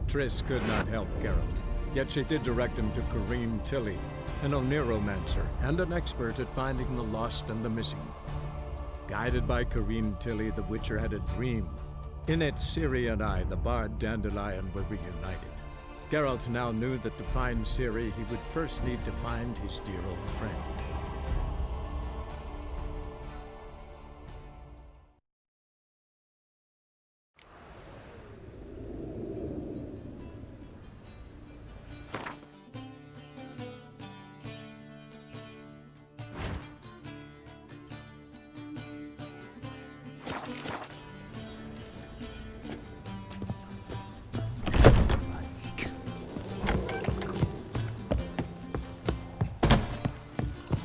Triss could not help Geralt, yet she did direct him to Corrine Tilly, an Oniromancer and an expert at finding the lost and the missing. Guided by Corrine Tilly, the Witcher had a dream. In it, Ciri and I, the Bard Dandelion, were reunited. Geralt now knew that to find Ciri, he would first need to find his dear old friend.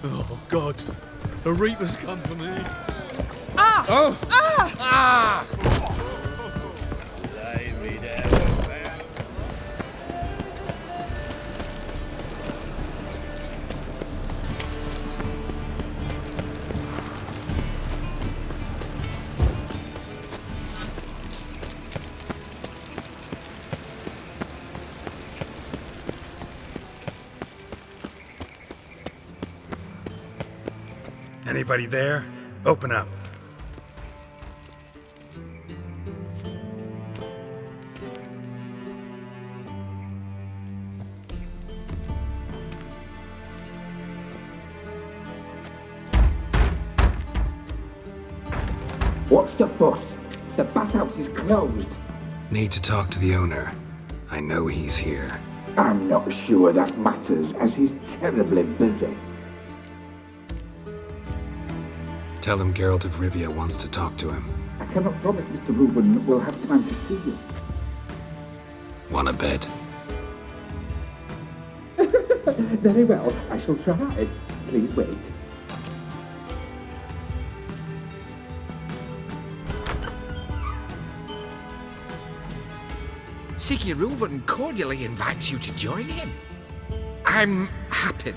Oh, God. The Reaper's come for me. Ah! Oh! Ah! Ah! Lay me down, man. Anybody there? Open up. What's the fuss? The bathhouse is closed. Need to talk to the owner. I know he's here. I'm not sure that matters, as he's terribly busy. Tell him Geralt of Rivia wants to talk to him. I cannot promise Mr. Reuven will have time to see you. Want a bet? Very well, I shall try. Please wait. Reuven cordially invites you to join him. I'm happy.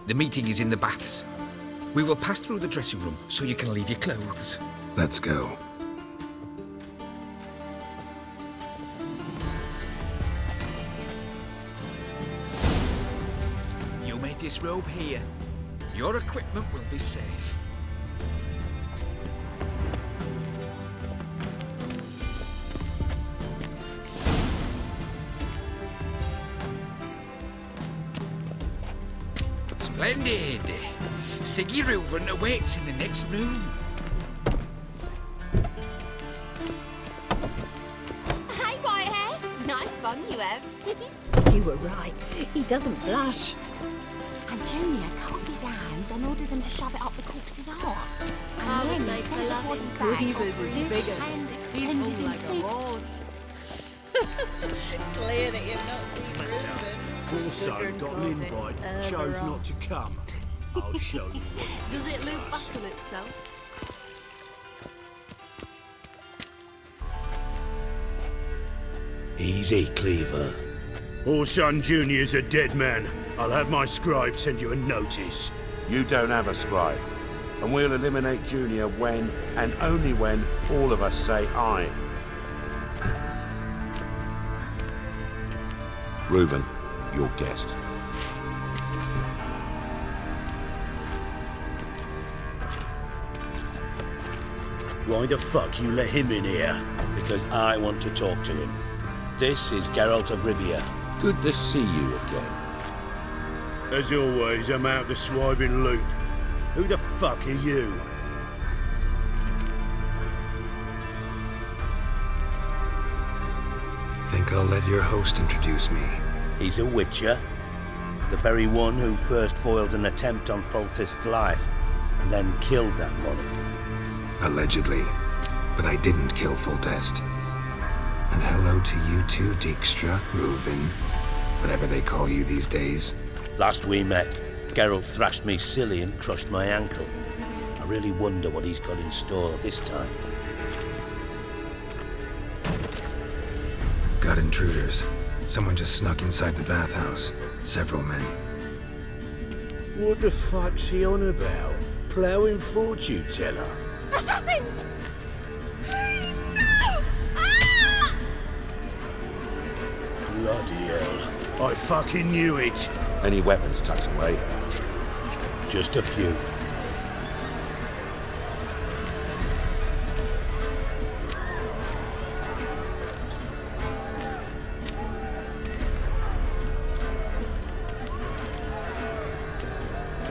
The meeting is in the baths. We will pass through the dressing room so you can leave your clothes. Let's go. You may disrobe here. Your equipment will be safe. Splendid! Reuven awaits in the next room. Hey, Whitehair! Nice bun you have. You were right. He doesn't blush. And Junior cut off his hand, then ordered them to shove it up the corpse's arse. And then he sent the body back, Cleavers is offering bigger. hand He's extended all in like a peace. horse. Clear that you've not seen Reuven. Also got an invite, chose not to come. I'll show you what. Does it loop back on itself? Easy, Cleaver. Orson Jr.'s a dead man. I'll have my scribe send you a notice. You don't have a scribe, and we'll eliminate Junior when, and only when, all of us say aye. Reuven, your guest. Why the fuck you let him in here? Because I want to talk to him. This is Geralt of Rivia. Good to see you again. As always, I'm out the swiving loop. Who the fuck are you? Think I'll let your host introduce me. He's a witcher. The very one who first foiled an attempt on Foltest's life, and then killed that monarch. Allegedly. But I didn't kill Foltest. And hello to you too, Dijkstra, Reuven, whatever they call you these days. Last we met, Geralt thrashed me silly and crushed my ankle. I really wonder what he's got in store this time. Got intruders. Someone just snuck inside the bathhouse. Several men. What the fuck's he on about? ploughing fortune teller. Assassins! Please, no! Ah! Bloody hell. I fucking knew it. Any weapons tucked away? Just a few.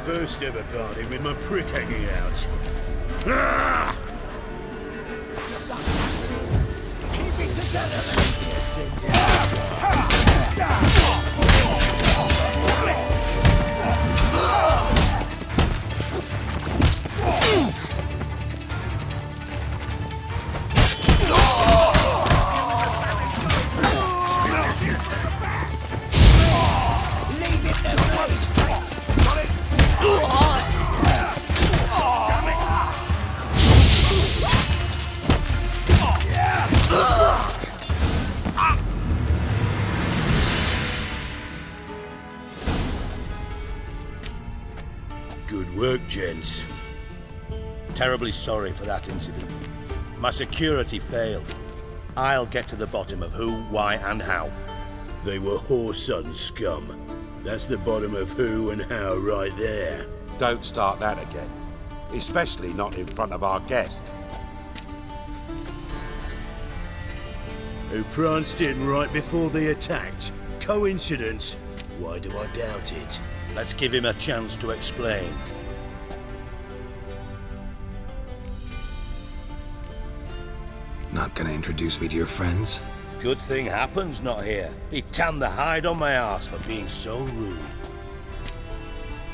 First ever party with my prick hanging out. Ah! Keep it together, Good work, gents. Terribly sorry for that incident. My security failed. I'll get to the bottom of who, why, and how. They were whoreson scum. That's the bottom of who and how right there. Don't start that again. Especially not in front of our guest. Who pranced in right before they attacked. Coincidence? Why do I doubt it? Let's give him a chance to explain. Not gonna introduce me to your friends? Good thing Happen's not here. He tanned the hide on my arse for being so rude.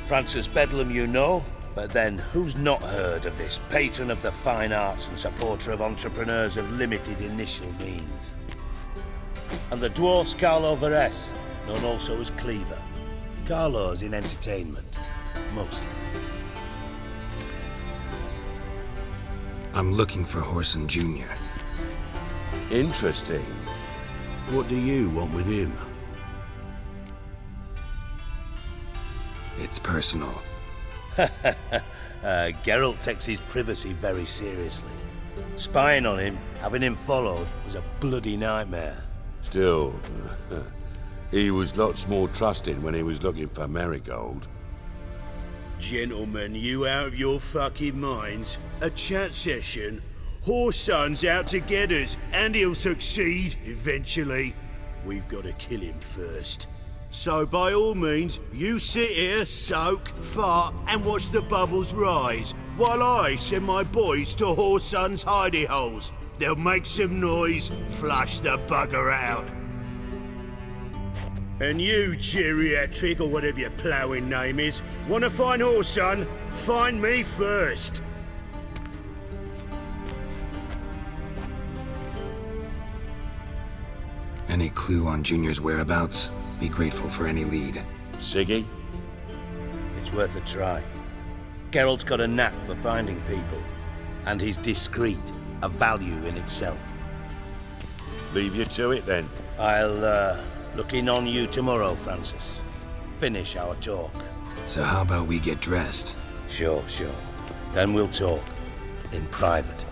Francis Bedlam you know, but then who's not heard of this patron of the fine arts and supporter of entrepreneurs of limited initial means? And the dwarf's Carlo Veres, known also as Cleaver. Carlo's in entertainment, mostly. I'm looking for Whoreson Jr. Interesting. What do you want with him? It's personal. Geralt takes his privacy very seriously. Spying on him, having him followed, was a bloody nightmare. Still, he was lots more trusting when he was looking for Marigold. Gentlemen, you out of your fucking minds? A chat session? Whoreson's out to get us, and he'll succeed, eventually. We've got to kill him first. So by all means, you sit here, soak, fart, and watch the bubbles rise, while I send my boys to Whoreson's hidey holes. They'll make some noise, flush the bugger out. And you, geriatric, or whatever your ploughing name is, want to find Whoreson? Find me first. Any clue on Junior's whereabouts? Be grateful for any lead. Siggy? It's worth a try. Geralt's got a knack for finding people, and he's discreet, a value in itself. Leave you to it then. I'll, look in on you tomorrow, Francis. Finish our talk. So how about we get dressed? Sure. Then we'll talk. In private.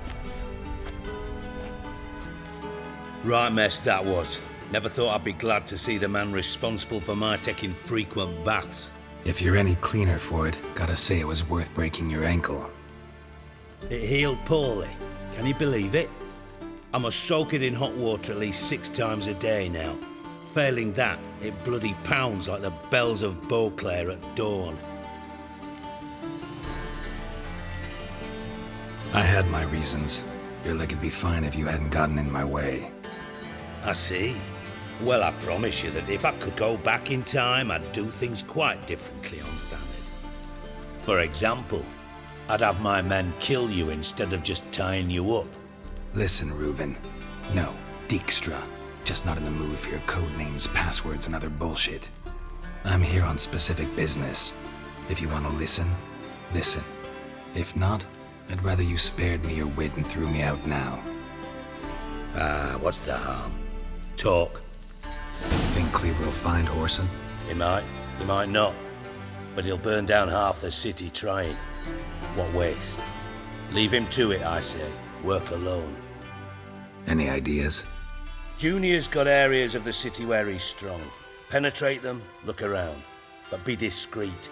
Right mess that was. Never thought I'd be glad to see the man responsible for my taking frequent baths. If you're any cleaner for it, gotta say it was worth breaking your ankle. It healed poorly. Can you believe it? I must soak it in hot water at least 6 times a day now. Failing that, it bloody pounds like the bells of Beauclair at dawn. I had my reasons. Your leg would be fine if you hadn't gotten in my way. I see. Well, I promise you that if I could go back in time, I'd do things quite differently on Thanedd. For example, I'd have my men kill you instead of just tying you up. Listen, Reuven. No, Dijkstra. Just not in the mood for your code names, passwords, and other bullshit. I'm here on specific business. If you want to listen, listen. If not, I'd rather you spared me your wit and threw me out now. What's the harm? Talk. Think Cleaver will find Whoreson? He might not. But he'll burn down half the city trying. What waste? Leave him to it, I say. Work alone. Any ideas? Junior's got areas of the city where he's strong. Penetrate them, look around. But be discreet.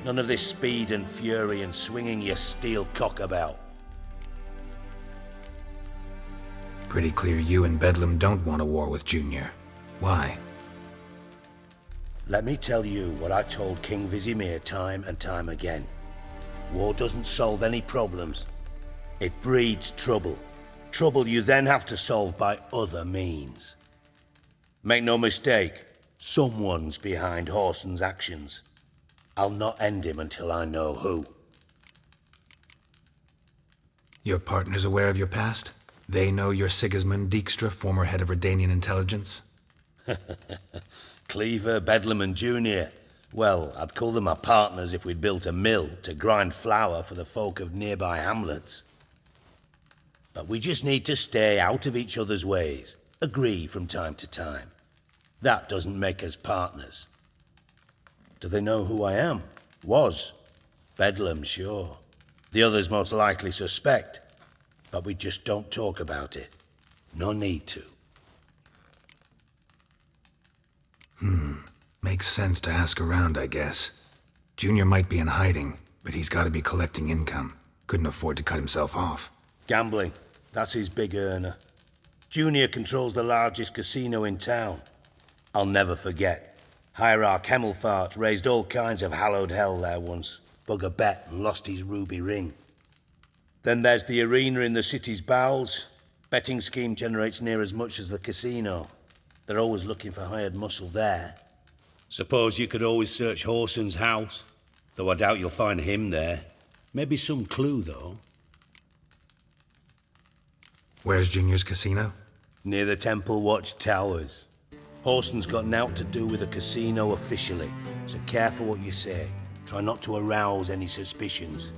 None of this speed and fury and swinging your steel cock about. Pretty clear you and Bedlam don't want a war with Junior. Why? Let me tell you what I told King Vizimir time and time again. War doesn't solve any problems. It breeds trouble. Trouble you then have to solve by other means. Make no mistake, someone's behind Horson's actions. I'll not end him until I know who. Your partner's aware of your past? They know you're Sigismund Dijkstra, former head of Redanian intelligence? Cleaver, Bedlam and Junior. Well, I'd call them my partners if we'd built a mill to grind flour for the folk of nearby hamlets. But we just need to stay out of each other's ways, agree from time to time. That doesn't make us partners. Do they know who I am? Was. Bedlam, sure. The others most likely suspect. But we just don't talk about it. No need to. Makes sense to ask around, I guess. Junior might be in hiding, but he's got to be collecting income. Couldn't afford to cut himself off. Gambling. That's his big earner. Junior controls the largest casino in town. I'll never forget. Hierarch Hemmelfart raised all kinds of hallowed hell there once. Bug a bet and lost his ruby ring. Then there's the arena in the city's bowels. Betting scheme generates near as much as the casino. They're always looking for hired muscle there. Suppose you could always search Horson's house, though I doubt you'll find him there. Maybe some clue, though. Where's Junior's casino? Near the Temple Watch Towers. Horson's got naught to do with the casino officially, so careful what you say. Try not to arouse any suspicions.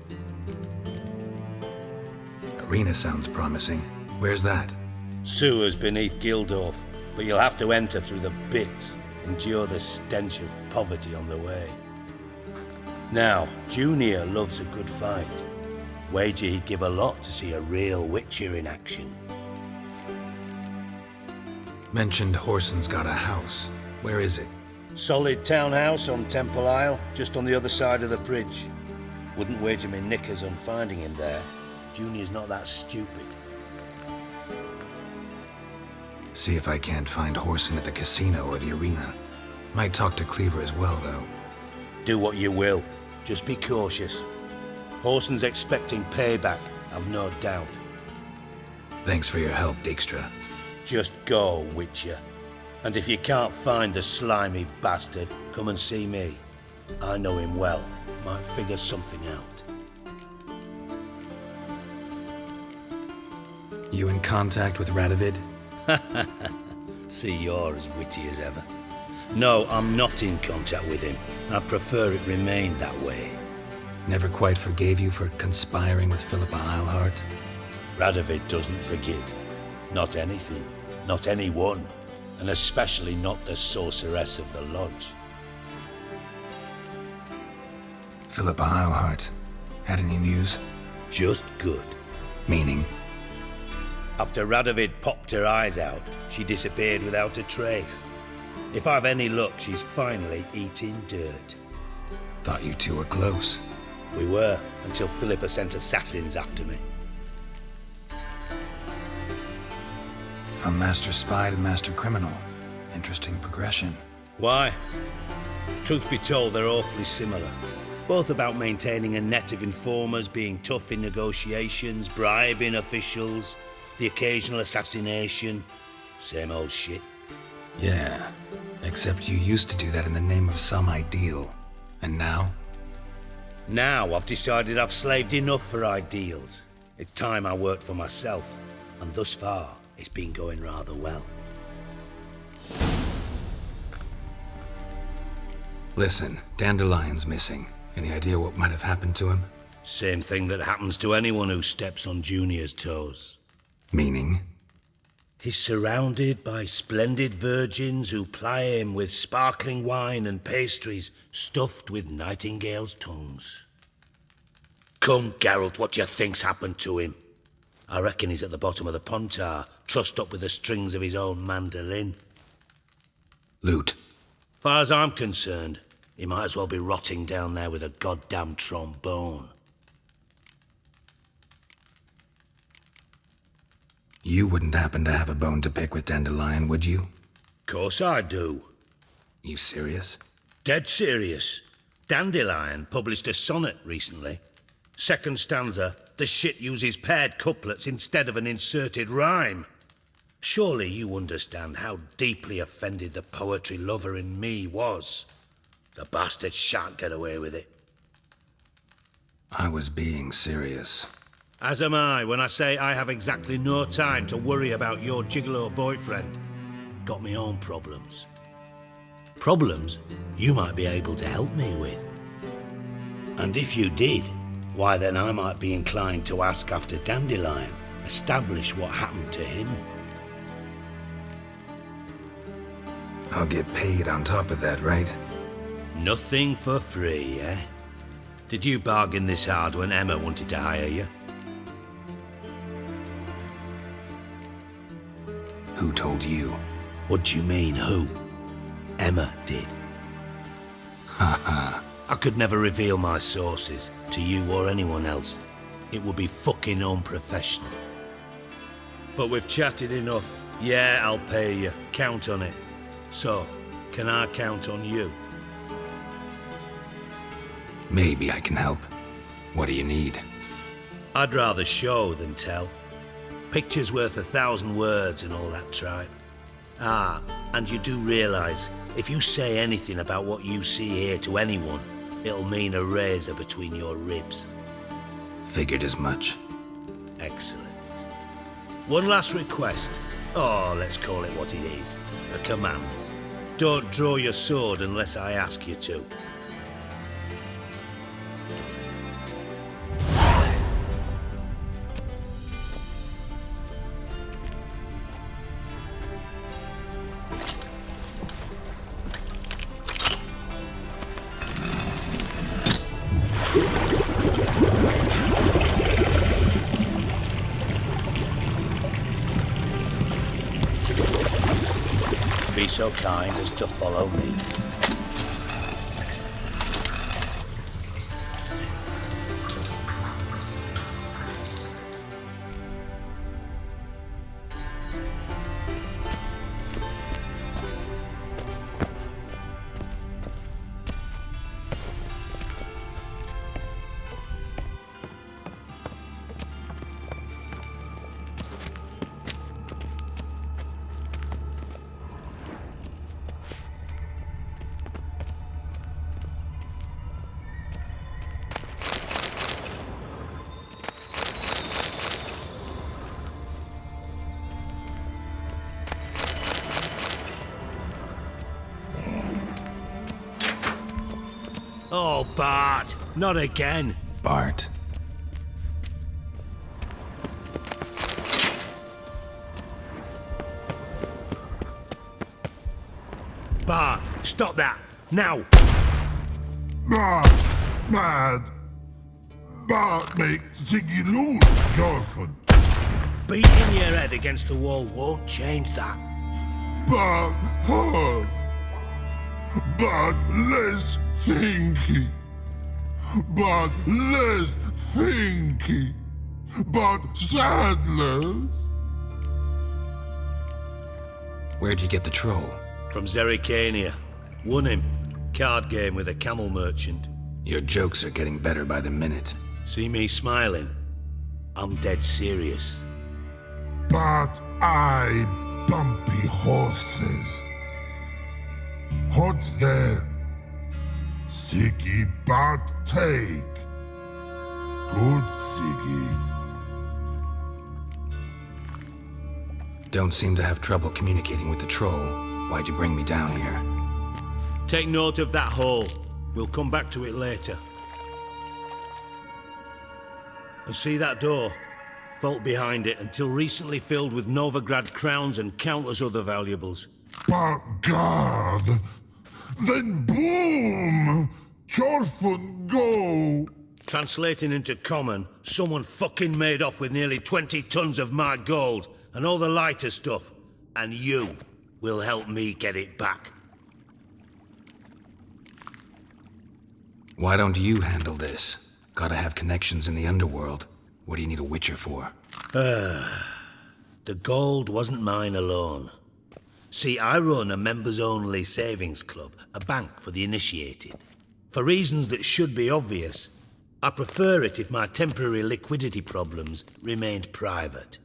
Arena sounds promising. Where's that? Sewers beneath Gildorf, but you'll have to enter through the bits, endure the stench of poverty on the way. Now, Junior loves a good fight. Wager he'd give a lot to see a real Witcher in action. Mentioned Horson's got a house. Where is it? Solid townhouse on Temple Isle, just on the other side of the bridge. Wouldn't wager me knickers on finding him there. Junior's not that stupid. See if I can't find Horson at the casino or the arena. Might talk to Cleaver as well, though. Do what you will. Just be cautious. Horson's expecting payback, I've no doubt. Thanks for your help, Dijkstra. Just go, Witcher. And if you can't find the slimy bastard, come and see me. I know him well. Might figure something out. You in contact with Radovid? See, you're as witty as ever. No, I'm not in contact with him. I prefer it remain that way. Never quite forgave you for conspiring with Philippa Eilhart? Radovid doesn't forgive. Not anything. Not anyone. And especially not the sorceress of the lodge. Philippa Eilhart. Had any news? Just good. Meaning? After Radovid popped her eyes out, she disappeared without a trace. If I've any luck, she's finally eating dirt. Thought you two were close. We were, until Philippa sent assassins after me. From Master Spy to Master Criminal. Interesting progression. Why? Truth be told, they're awfully similar. Both about maintaining a net of informers, being tough in negotiations, bribing officials, the occasional assassination. Same old shit. Yeah, except you used to do that in the name of some ideal. And now? Now I've decided I've slaved enough for ideals. It's time I worked for myself. And thus far, it's been going rather well. Listen, Dandelion's missing. Any idea what might have happened to him? Same thing that happens to anyone who steps on Junior's toes. Meaning? He's surrounded by splendid virgins who ply him with sparkling wine and pastries stuffed with nightingales' tongues. Come, Geralt, what do you think's happened to him? I reckon he's at the bottom of the pontar, trussed up with the strings of his own mandolin. Loot. Far as I'm concerned, he might as well be rotting down there with a goddamn trombone. You wouldn't happen to have a bone to pick with Dandelion, would you? Course I do. You serious? Dead serious. Dandelion published a sonnet recently. Second stanza, the shit uses paired couplets instead of an inserted rhyme. Surely you understand how deeply offended the poetry lover in me was. The bastard shan't get away with it. I was being serious. As am I when I say I have exactly no time to worry about your gigolo boyfriend. Got me own problems. Problems you might be able to help me with. And if you did, why then I might be inclined to ask after Dandelion, establish what happened to him. I'll get paid on top of that, right? Nothing for free, eh? Did you bargain this hard when Emma wanted to hire you? Who told you? What do you mean, who? Emma did. Ha ha. I could never reveal my sources to you or anyone else. It would be fucking unprofessional. But we've chatted enough. Yeah, I'll pay you. Count on it. So, can I count on you? Maybe I can help. What do you need? I'd rather show than tell. Picture's worth 1,000 words and all that tripe. Ah, and you do realise, if you say anything about what you see here to anyone, it'll mean a razor between your ribs. Figured as much. Excellent. One last request. Oh, let's call it what it is. A command. Don't draw your sword unless I ask you to. Be so kind as to follow me. Oh, Bart, not again. Bart. Bart, stop that, now. Bart, mad. Bart makes Ziggy lose, Jorfin. Beating your head against the wall won't change that. Bart hard. Bart less thinky. Bart less thinky. Bart sadless. Where'd you get the troll? From Zerrikania. Won him. Card game with a camel merchant. Your jokes are getting better by the minute. See me smiling? I'm dead serious. But I bumpy horses. Hot there. Siggy Bart take. Good Siggy. Don't seem to have trouble communicating with the troll. Why'd you bring me down here? Take note of that hole. We'll come back to it later. And see that door? Vault behind it, until recently filled with Novigrad crowns and countless other valuables. But God! Then boom! Jorfin go! Translating into common, someone fucking made off with nearly 20 tons of my gold and all the lighter stuff. And you will help me get it back. Why don't you handle this? Gotta have connections in the underworld. What do you need a witcher for? The gold wasn't mine alone. See, I run a members-only savings club, a bank for the initiated. For reasons that should be obvious, I prefer it if my temporary liquidity problems remained private.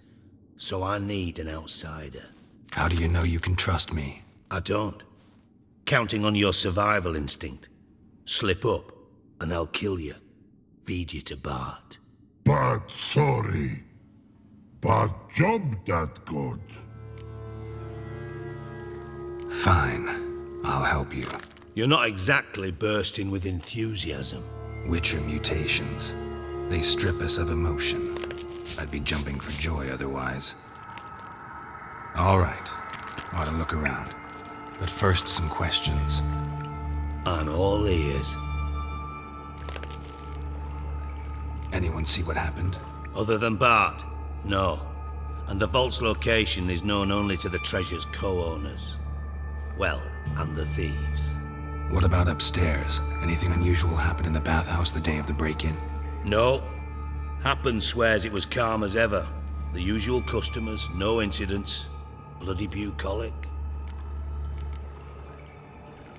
So I need an outsider. How do you know you can trust me? I don't. Counting on your survival instinct. Slip up, and I'll kill you. Feed you to Bart. But sorry. But job that good. Fine. I'll help you. You're not exactly bursting with enthusiasm. Witcher mutations. They strip us of emotion. I'd be jumping for joy otherwise. All right. Ought to look around. But first, some questions. I'm all ears. Anyone see what happened? Other than Bart? No. And the vault's location is known only to the treasure's co-owners. Well, and the thieves. What about upstairs? Anything unusual happen in the bathhouse the day of the break-in? No. Happen swears it was calm as ever. The usual customers, no incidents. Bloody bucolic.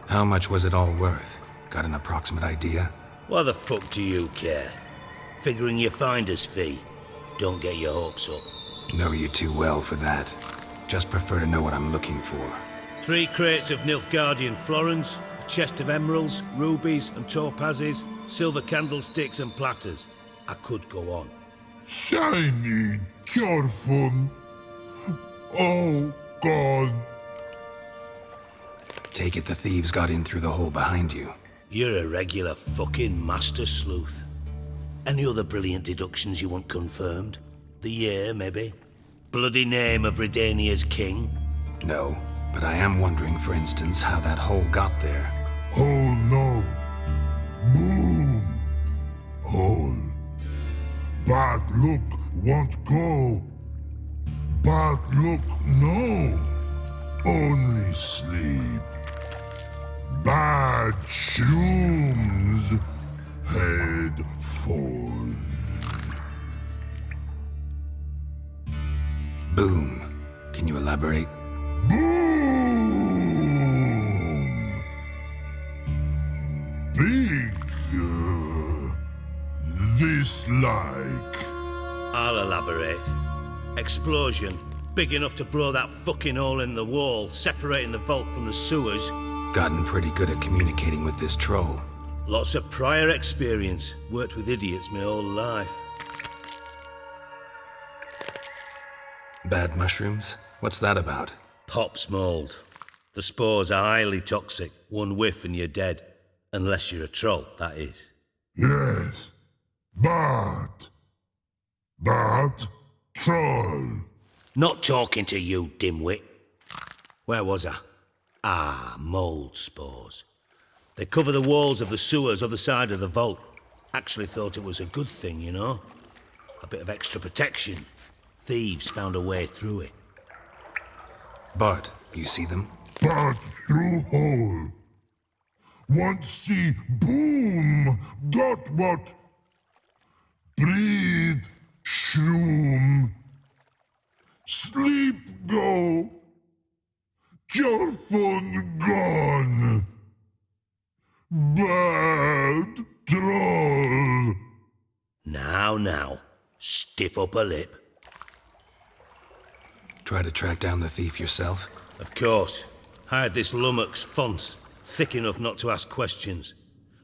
How much was it all worth? Got an approximate idea? Why the fuck do you care? Figuring your finder's fee. Don't get your hopes up. Know you too well for that. Just prefer to know what I'm looking for. 3 crates of Nilfgaardian florins, a chest of emeralds, rubies and topazes, silver candlesticks and platters. I could go on. Shiny, careful. Oh, God. Take it the thieves got in through the hole behind you. You're a regular fucking master sleuth. Any other brilliant deductions you want confirmed? The year, maybe? Bloody name of Redania's king? No, but I am wondering, for instance, how that hole got there. Hole no. Boom. Hole. Bad look won't go. Bad look no. Only sleep. Bad shrooms. Head falls. Boom. Can you elaborate? Boom! Big. This like. I'll elaborate. Explosion. Big enough to blow that fucking hole in the wall, separating the vault from the sewers. Gotten pretty good at communicating with this troll. Lots of prior experience. Worked with idiots my whole life. Bad mushrooms? What's that about? Pops mold. The spores are highly toxic. One whiff and you're dead. Unless you're a troll, that is. Yes. Bart. Bart. Troll. Not talking to you, dimwit. Where was I? Ah, mold spores. They cover the walls of the sewers other side of the vault. Actually thought it was a good thing, you know? A bit of extra protection. Thieves found a way through it. Bart, you see them? Bart through hole. Want see boom. Got what? Breathe. Shroom. Sleep go. Your phone gone. Bad troll. Now. Stiff upper lip. Try to track down the thief yourself? Of course. Hired this lummox Fons, thick enough not to ask questions.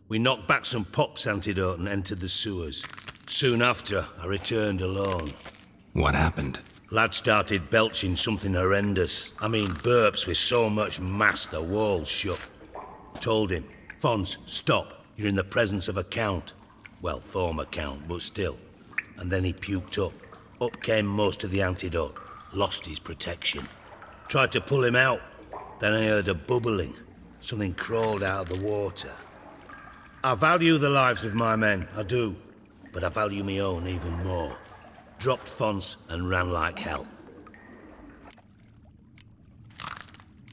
We knocked back some Pop's antidote and entered the sewers. Soon after, I returned alone. What happened? Lad started belching something horrendous. I mean, burps with so much mass the walls shook. Told him, Fons, stop. You're in the presence of a count. Well, former count, but still. And then he puked up. Up came most of the antidote. Lost his protection. Tried to pull him out. Then I heard a bubbling. Something crawled out of the water. I value the lives of my men, I do. but I value my own even more. Dropped fonts and ran like hell.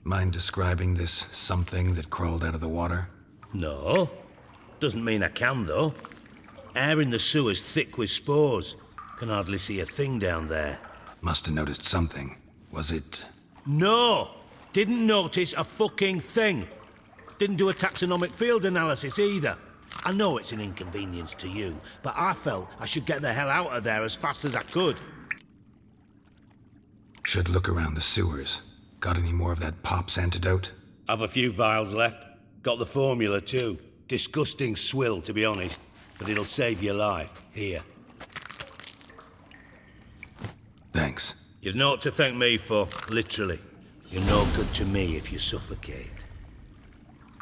Mind describing this something that crawled out of the water? No. Doesn't mean I can, though. Air in the sewer's thick with spores. Can hardly see a thing down there. Must have noticed something. Was it... No! Didn't notice a fucking thing. Didn't do a taxonomic field analysis either. I know it's an inconvenience to you, but I felt I should get the hell out of there as fast as I could. Should look around the sewers. Got any more of that Pop's antidote? I've a few vials left. Got the formula too. Disgusting swill, to be honest. But it'll save your life. Here. Thanks. You've naught to thank me for, literally. You're no good to me if you suffocate.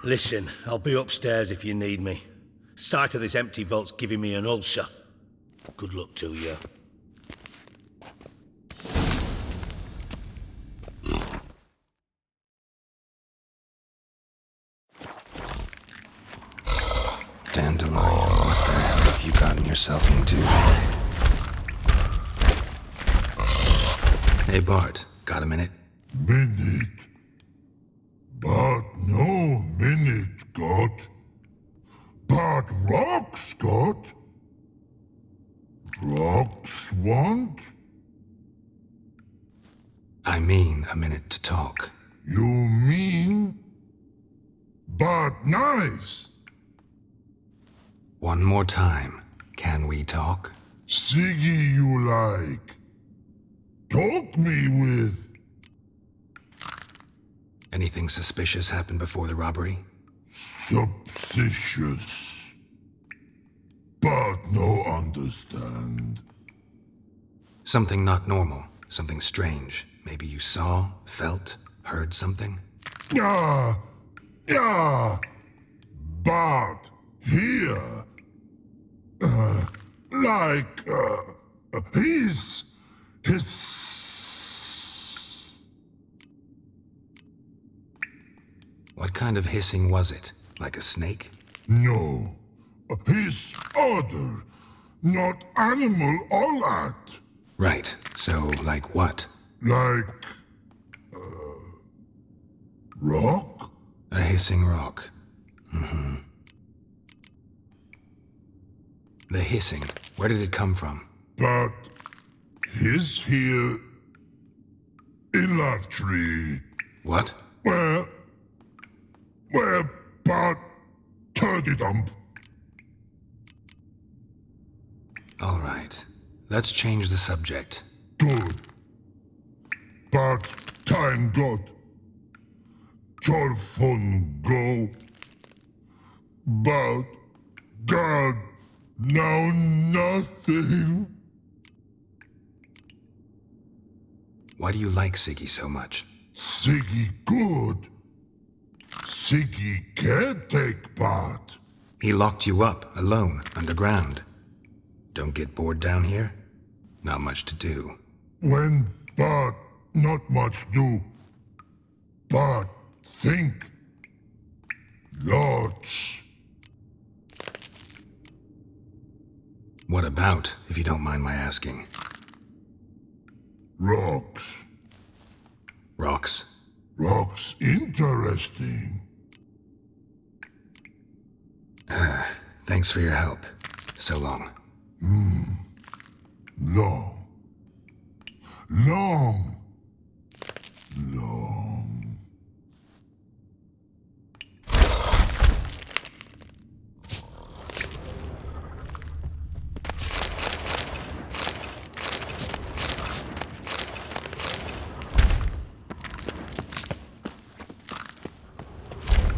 Listen, I'll be upstairs if you need me. Sight of this empty vault's giving me an ulcer. Good luck to you. Dandelion, what the hell have you gotten yourself into? Hey, Bart, got a minute? Minute? But no minute got. But rocks got. Rocks want? I mean a minute to talk. You mean? But nice. One more time. Can we talk? Siggy you like. Talk me with. Anything suspicious happened before the robbery? Suspicious. But no understand. Something not normal. Something strange. Maybe you saw, felt, heard something? Yeah. But here. His. What kind of hissing was it? Like a snake? No. His other. Not animal all that. Right. So, like what? Like. Rock? A hissing rock. Mm-hmm. The hissing. Where did it come from? But. His here. In that tree. What? Where, but. Turdy dump. All right. Let's change the subject. Good. But time God. Jorfun go. But God now nothing. Why do you like Siggy so much? Siggy good. Siggy can't take part. He locked you up, alone, underground. Don't get bored down here? Not much to do. When but not much do. But think. Lots. What about, if you don't mind my asking? Rocks. Rocks? Rocks interesting. Thanks for your help. So long. Long.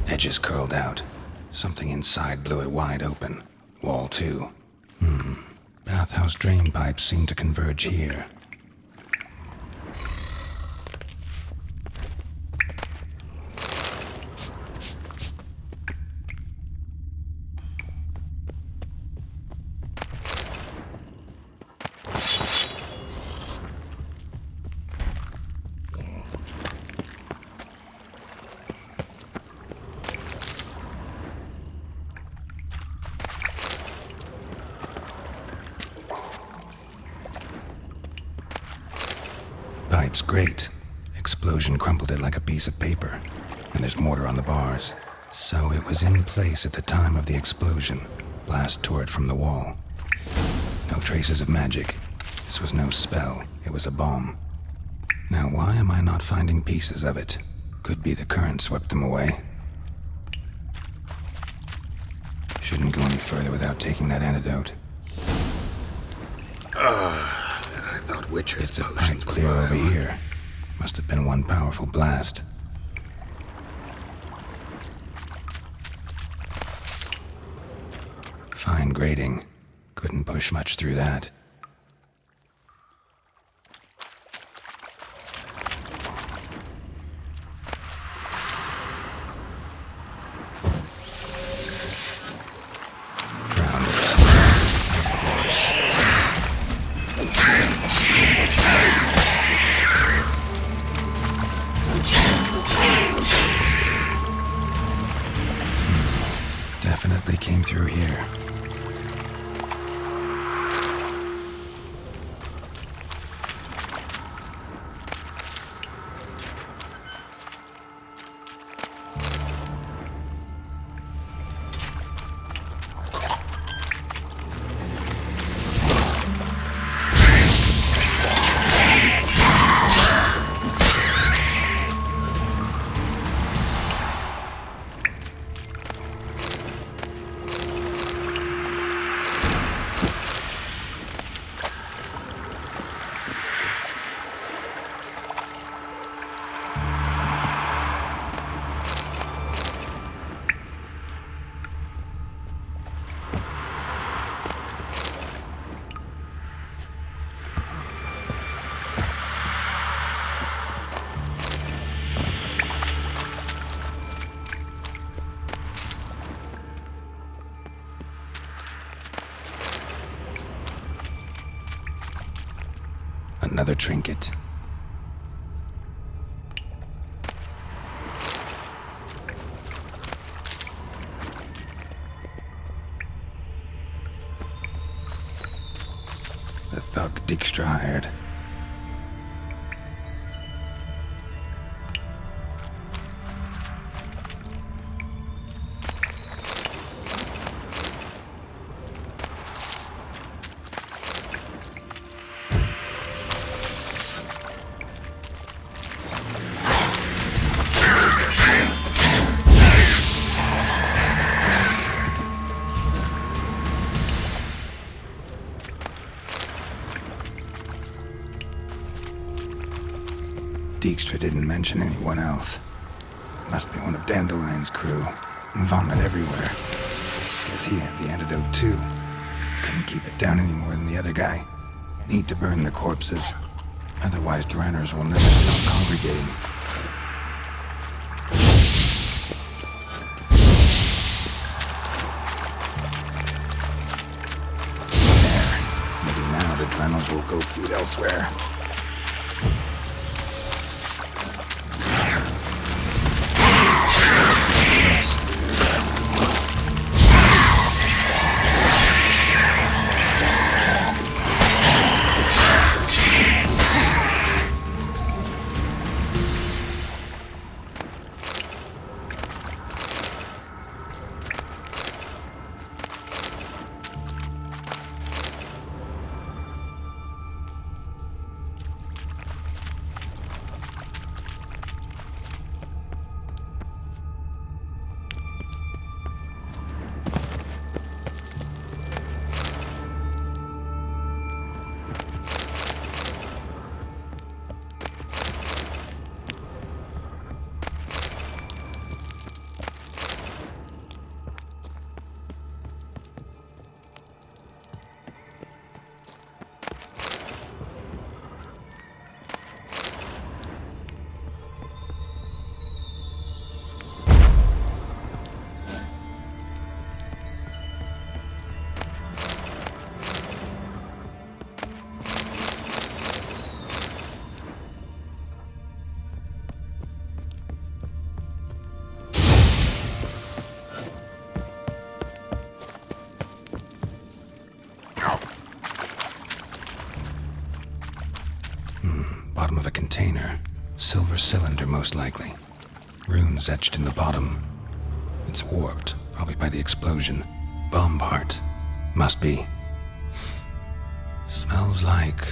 Edges curled out. Something inside blew it wide open. Wall too. Bathhouse drain pipes seem to converge here. pipe's great. Explosion crumpled it like a piece of paper. And there's mortar on the bars. So it was in place at the time of the explosion. Blast tore it from the wall. No traces of magic. This was no spell. It was a bomb. Now why am I not finding pieces of it? Could be the current swept them away. Shouldn't go any further without taking that antidote. I thought Witcher's It's a pipe potions were clear over viable. here. Must have been one powerful blast. Fine grating. Couldn't push much through that. Definitely came through here. Another trinket. The thug Dijkstra hired. Dijkstra didn't mention anyone else. Must be one of Dandelion's crew. Vomit everywhere. Guess he had the antidote too. Couldn't keep it down any more than the other guy. Need to burn the corpses. Otherwise Dranners will never stop congregating. There. Maybe now the Dranners will go feed elsewhere. Bottom of a container. Silver cylinder, most likely. Runes etched in the bottom. It's warped, probably by the explosion. Bomb part. Must be. Smells like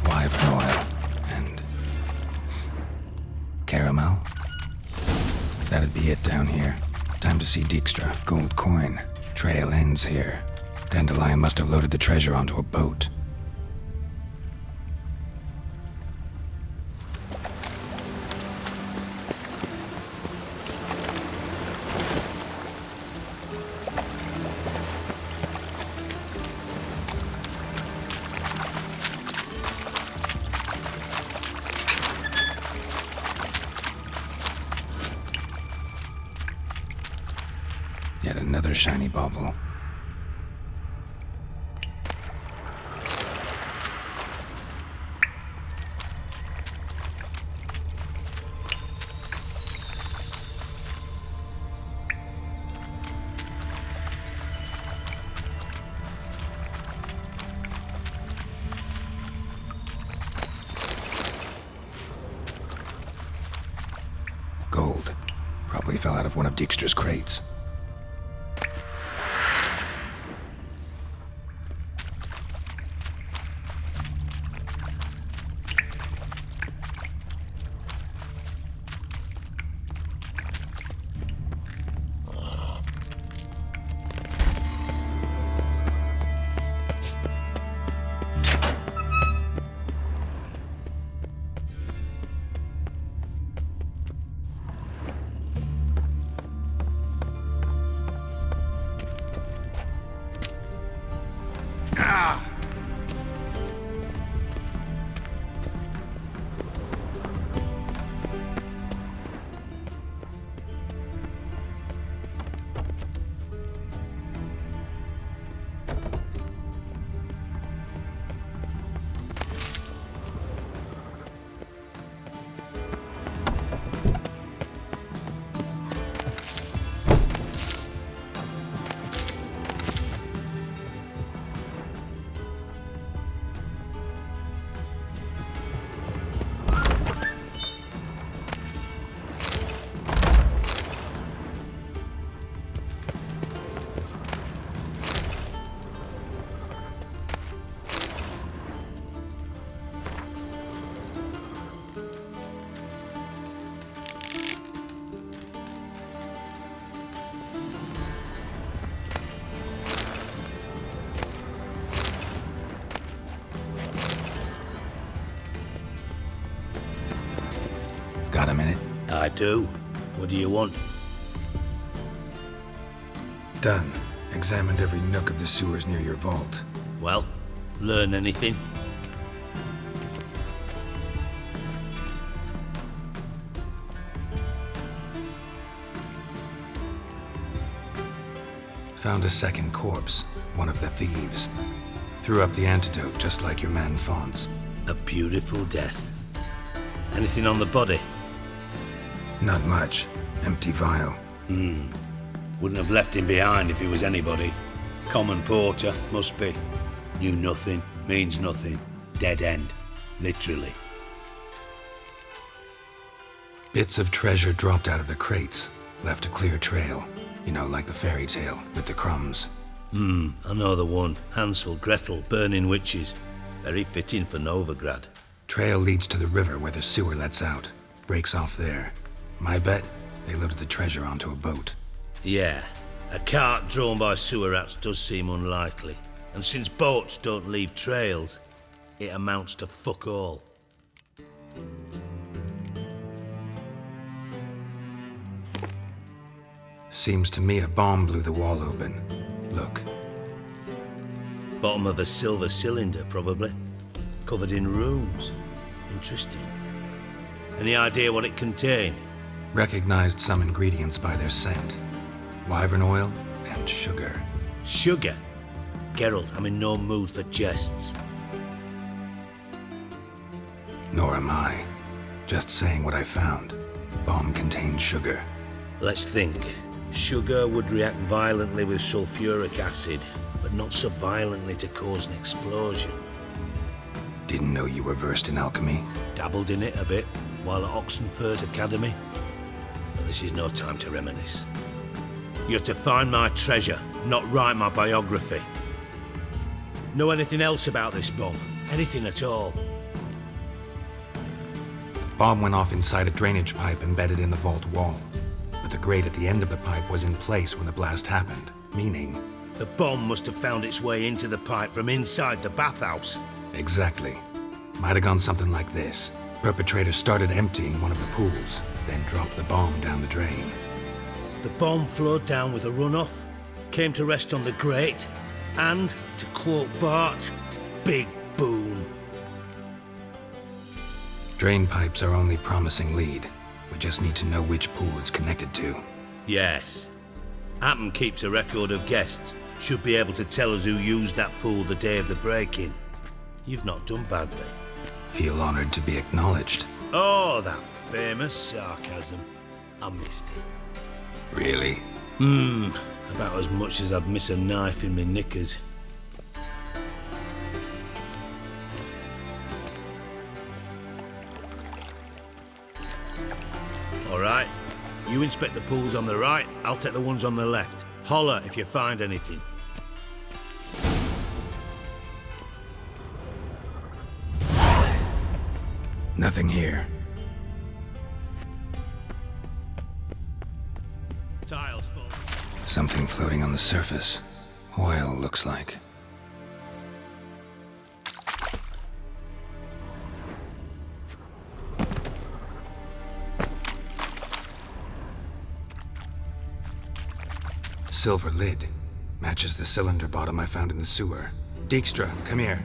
wyvern oil and caramel. That'd be it down here. Time to see Dijkstra. Gold coin. Trail ends here. Dandelion must have loaded the treasure onto a boat. Yet another shiny bauble. Gold. Probably fell out of one of Dijkstra's crates. Got a minute? I do. What do you want? Done. Examined every nook of the sewers near your vault. Well, learn anything? Found a second corpse, one of the thieves. Threw up the antidote just like your man Fonz. A beautiful death. Anything on the body? Not much. Empty vial. Wouldn't have left him behind if he was anybody. Common porter, must be. Knew nothing, means nothing. Dead end. Literally. Bits of treasure dropped out of the crates. Left a clear trail. You know, like the fairy tale, with the crumbs. I know the one. Hansel, Gretel, burning witches. Very fitting for Novigrad. Trail leads to the river where the sewer lets out. Breaks off there. My bet, they loaded the treasure onto a boat. Yeah, a cart drawn by sewer rats does seem unlikely. And since boats don't leave trails, it amounts to fuck all. Seems to me a bomb blew the wall open. Look. Bottom of a silver cylinder, probably. Covered in runes. Interesting. Any idea what it contained? Recognized some ingredients by their scent. Wyvern oil and sugar. Sugar? Geralt, I'm in no mood for jests. Nor am I. Just saying what I found. Bomb contained sugar. Let's think. Sugar would react violently with sulfuric acid, but not so violently to cause an explosion. Didn't know you were versed in alchemy. Dabbled in it a bit while at Oxenford Academy. But this is no time to reminisce. You're to find my treasure, not write my biography. Know anything else about this bomb? Anything at all? Bomb went off inside a drainage pipe embedded in the vault wall. But the grate at the end of the pipe was in place when the blast happened, meaning... The bomb must have found its way into the pipe from inside the bathhouse. Exactly. Might have gone something like this. Perpetrator started emptying one of the pools, then dropped the bomb down the drain. The bomb flowed down with a runoff, came to rest on the grate, and, to quote Bart, big boom. Drain pipes are only promising lead. We just need to know which pool it's connected to. Yes. Happen keeps a record of guests. Should be able to tell us who used that pool the day of the break-in. You've not done badly. Feel honored to be acknowledged. Oh, that famous sarcasm. I missed it. Really? About as much as I'd miss a knife in my knickers. All right. You inspect the pools on the right, I'll take the ones on the left. Holler if you find anything. Nothing here. Tiles full. Something floating on the surface. Oil, looks like. Silver lid. Matches the cylinder bottom I found in the sewer. Dijkstra, come here.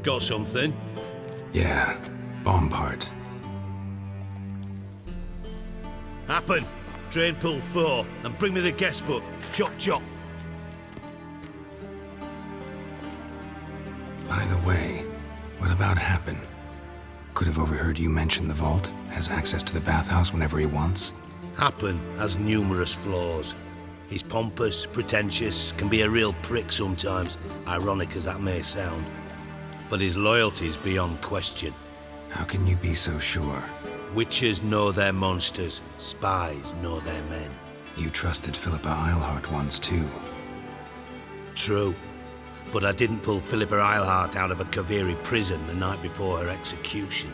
Got something? Yeah, bomb part. Happen. Drain pool 4 and bring me the guest book. Chop chop. By the way, what about Happen? Could have overheard you mention the vault. Has access to the bathhouse whenever he wants. Happen has numerous flaws. He's pompous, pretentious, can be a real prick sometimes, ironic as that may sound. But his loyalty's beyond question. How can you be so sure? Witches know their monsters, spies know their men. You trusted Philippa Eilhart once too. True. But I didn't pull Philippa Eilhart out of a Kaviri prison the night before her execution.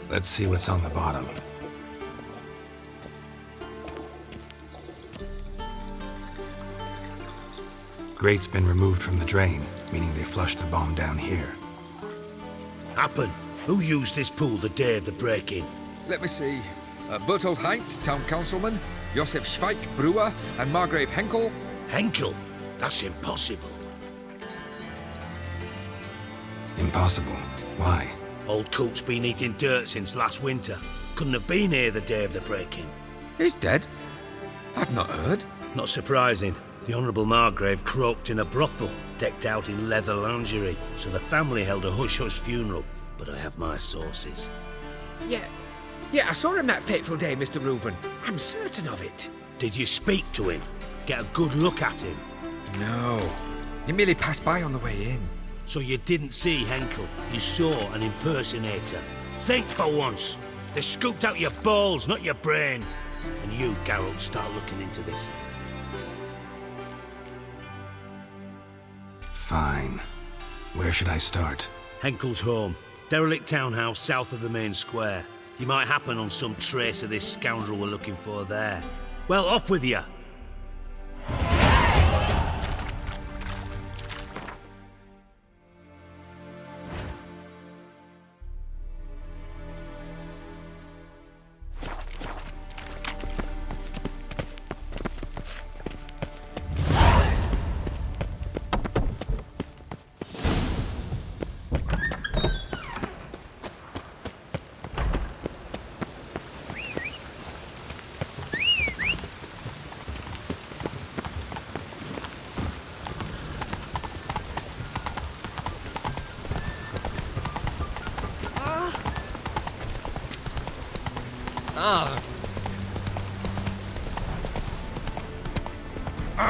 Let's see what's on the bottom. Grate's been removed from the drain, meaning they flushed the bomb down here. Happen. Who used this pool the day of the break-in? Let me see. Bertold Heinz, town councilman, Josef Schweik, brewer, and Margrave Henckel. Henckel? That's impossible. Impossible? Why? Old coot's been eating dirt since last winter. Couldn't have been here the day of the break-in. He's dead? I've not heard. Not surprising. The Honourable Margrave croaked in a brothel, decked out in leather lingerie, so the family held a hush-hush funeral. But I have my sources. Yeah, I saw him that fateful day, Mr. Reuven. I'm certain of it. Did you speak to him? Get a good look at him? No. He merely passed by on the way in. So you didn't see Henckel? You saw an impersonator? Think for once. They scooped out your balls, not your brain. And you, Geralt, start looking into this. Fine. Where should I start? Henckel's home. Derelict townhouse south of the main square. You might happen on some trace of this scoundrel we're looking for there. Well, off with you! You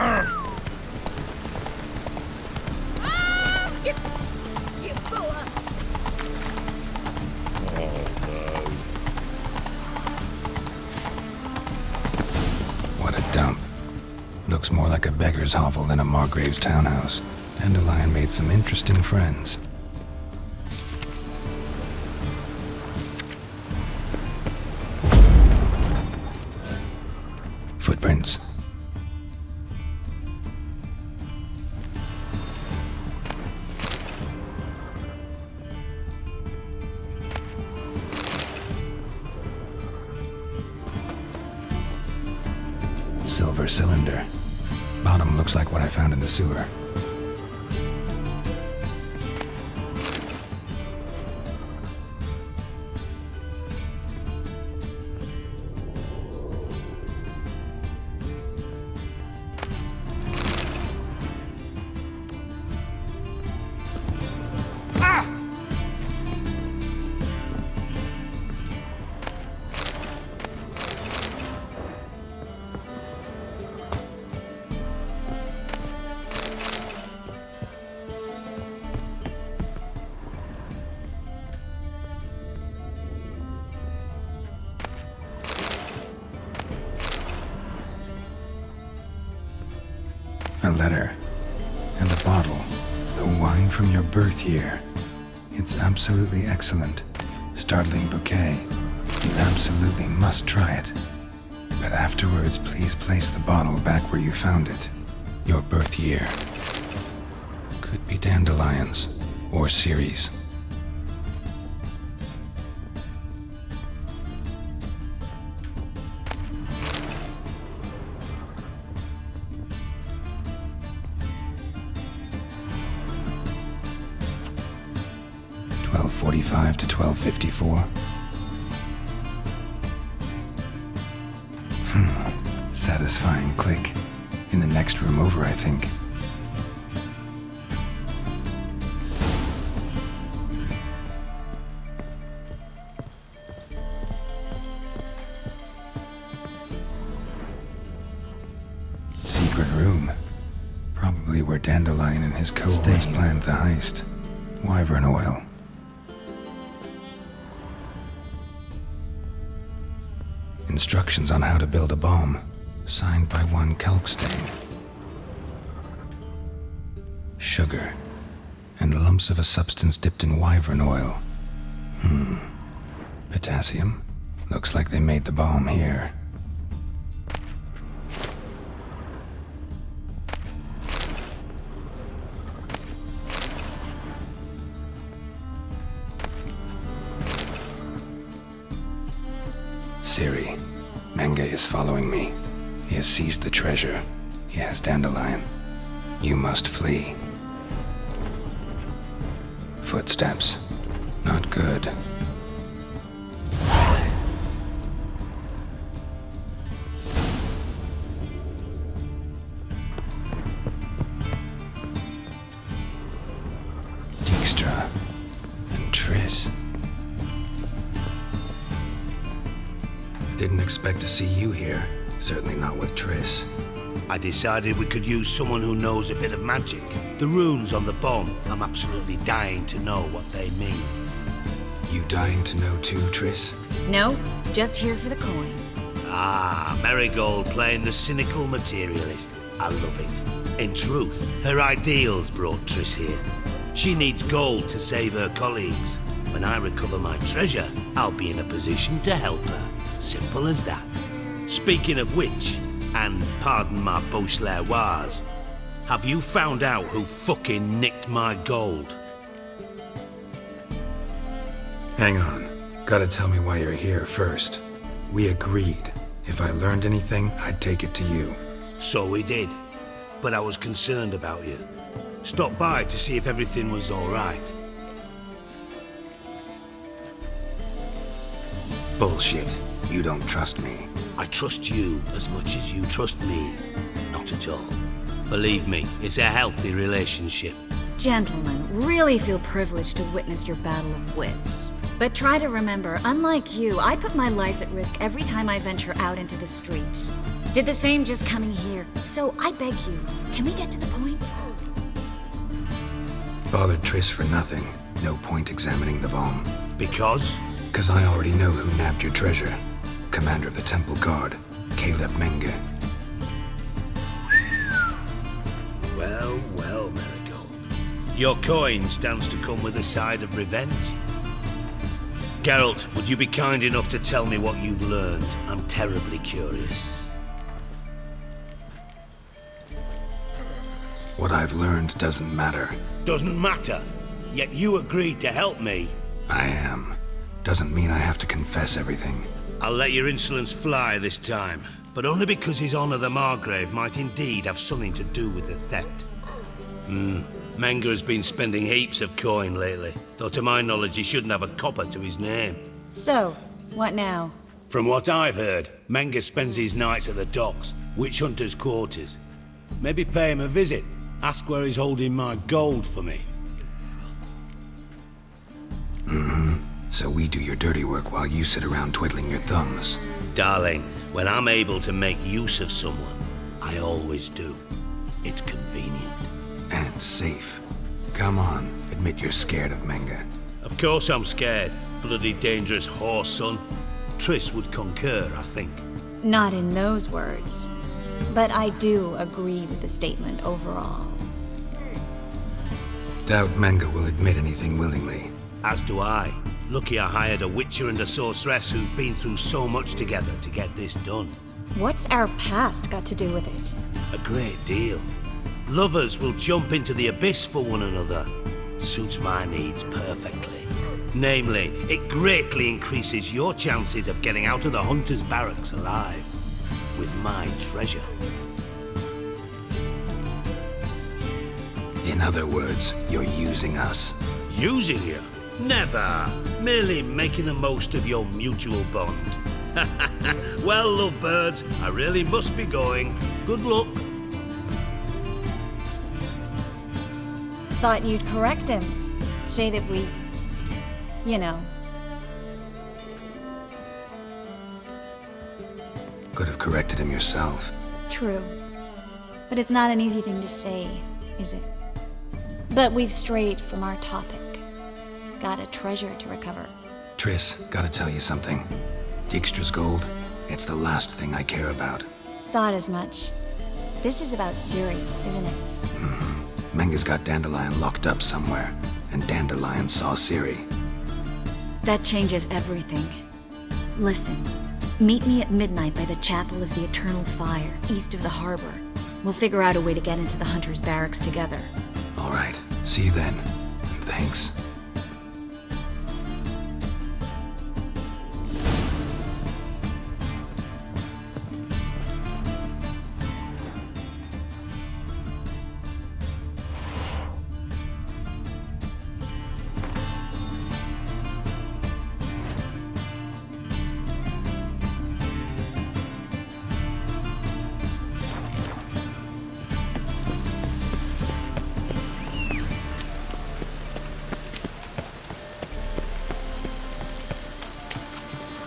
fool! What a dump. Looks more like a beggar's hovel than a Margrave's townhouse. Dandelion made some interesting friends. Footprints. Silver cylinder. Bottom looks like what I found in the sewer. A letter. And a bottle. The wine from your birth year. It's absolutely excellent. Startling bouquet. You absolutely must try it. But afterwards, please place the bottle back where you found it. Your birth year. Could be dandelions. Or Ceres. .45 to 12:54. Satisfying click. In the next room over, I think. Secret room. Probably where Dandelion and his cohorts planned the heist. Wyvern oil. Instructions on how to build a bomb, signed by one Kalkstain. Sugar, and lumps of a substance dipped in wyvern oil. Potassium? Looks like they made the bomb here. Siri, Menge is following me. He has seized the treasure. He has Dandelion. You must flee. Footsteps. Not good. Dijkstra and Triss. Didn't expect to see you here. Certainly not with Triss. I decided we could use someone who knows a bit of magic. The runes on the bomb, I'm absolutely dying to know what they mean. You dying to know too, Triss? No, just here for the coin. Ah, Marigold playing the cynical materialist. I love it. In truth, her ideals brought Triss here. She needs gold to save her colleagues. When I recover my treasure, I'll be in a position to help her. Simple as that. Speaking of which, and pardon my Beauclervoise, have you found out who fucking nicked my gold? Hang on. Gotta tell me why you're here first. We agreed. If I learned anything, I'd take it to you. So we did. But I was concerned about you. Stopped by to see if everything was all right. Bullshit. You don't trust me. I trust you as much as you trust me. Not at all. Believe me, it's a healthy relationship. Gentlemen, really feel privileged to witness your battle of wits. But try to remember, unlike you, I put my life at risk every time I venture out into the streets. Did the same just coming here. So I beg you, can we get to the point? Bothered Triss for nothing. No point examining the bomb. Because? Because I already know who nabbed your treasure. Commander of the Temple Guard, Caleb Menge. Well, well, Marigold. Your coin stands to come with a side of revenge. Geralt, would you be kind enough to tell me what you've learned? I'm terribly curious. What I've learned doesn't matter. Doesn't matter? Yet you agreed to help me. I am. Doesn't mean I have to confess everything. I'll let your insolence fly this time, but only because His Honor the Margrave might indeed have something to do with the theft. Menge has been spending heaps of coin lately, though to my knowledge he shouldn't have a copper to his name. So, what now? From what I've heard, Menge spends his nights at the docks, witch hunters' quarters. Maybe pay him a visit. Ask where he's holding my gold for me. So we do your dirty work while you sit around twiddling your thumbs. Darling, when I'm able to make use of someone, I always do. It's convenient. And safe. Come on, admit you're scared of Menge. Of course I'm scared. Bloody dangerous horse, son. Triss would concur, I think. Not in those words. But I do agree with the statement overall. Doubt Menge will admit anything willingly. As do I. Lucky I hired a witcher and a sorceress who've been through so much together to get this done. What's our past got to do with it? A great deal. Lovers will jump into the abyss for one another. Suits my needs perfectly. Namely, it greatly increases your chances of getting out of the hunter's barracks alive. With my treasure. In other words, you're using us. Using you? Never. Merely making the most of your mutual bond. Well, lovebirds, I really must be going. Good luck. Thought you'd correct him. Say that we... you know. Could have corrected him yourself. True. But it's not an easy thing to say, is it? But we've strayed from our topic. Got a treasure to recover. Triss, gotta tell you something. Dijkstra's gold, it's the last thing I care about. Thought as much. This is about Ciri, isn't it? Menge's got Dandelion locked up somewhere, and Dandelion saw Ciri. That changes everything. Listen, meet me at midnight by the Chapel of the Eternal Fire, east of the harbor. We'll figure out a way to get into the Hunter's Barracks together. All right, see you then. And thanks.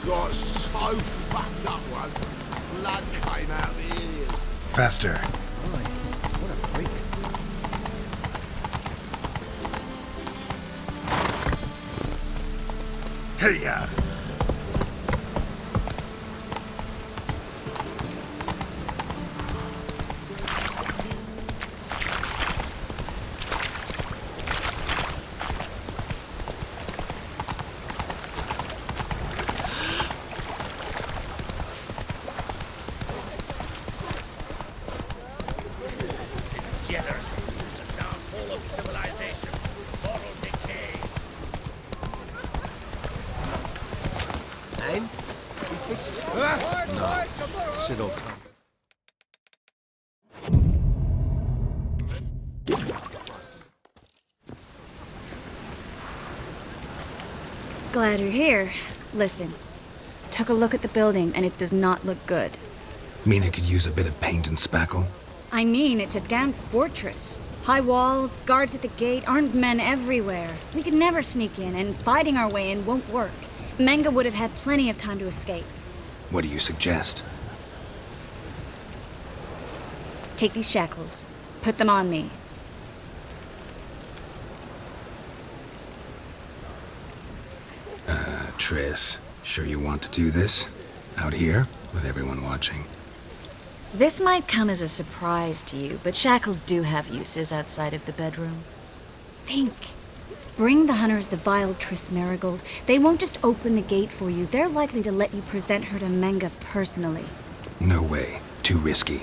Got so fucked up once, blood came out of the ears. Faster. What a freak. Hey-ya! Shit'll come. Glad you're here. Listen, took a look at the building and it does not look good. Mean it could use a bit of paint and spackle? I mean, it's a damn fortress. High walls, guards at the gate, armed men everywhere. We could never sneak in, and fighting our way in won't work. Menge would have had plenty of time to escape. What do you suggest? Take these shackles. Put them on me. Triss, sure you want to do this? Out here, with everyone watching? This might come as a surprise to you, but shackles do have uses outside of the bedroom. Think. Bring the hunters the vile Triss Marigold. They won't just open the gate for you. They're likely to let you present her to Menge personally. No way. Too risky.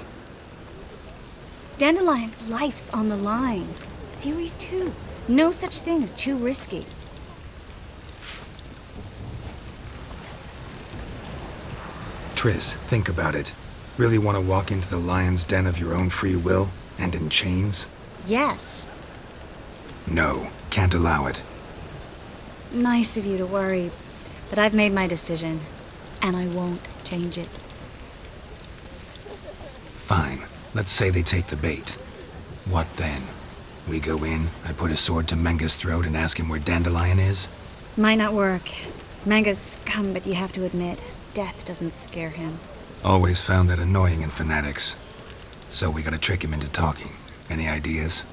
Dandelion's life's on the line. Series 2. No such thing as too risky. Triss, think about it. Really want to walk into the lion's den of your own free will, and in chains? Yes. No, can't allow it. Nice of you to worry, but I've made my decision, and I won't change it. Fine. Let's say they take the bait. What then? We go in, I put a sword to Menge's throat and ask him where Dandelion is? Might not work. Menge's scum, but you have to admit, death doesn't scare him. Always found that annoying in fanatics. So we gotta trick him into talking. Any ideas?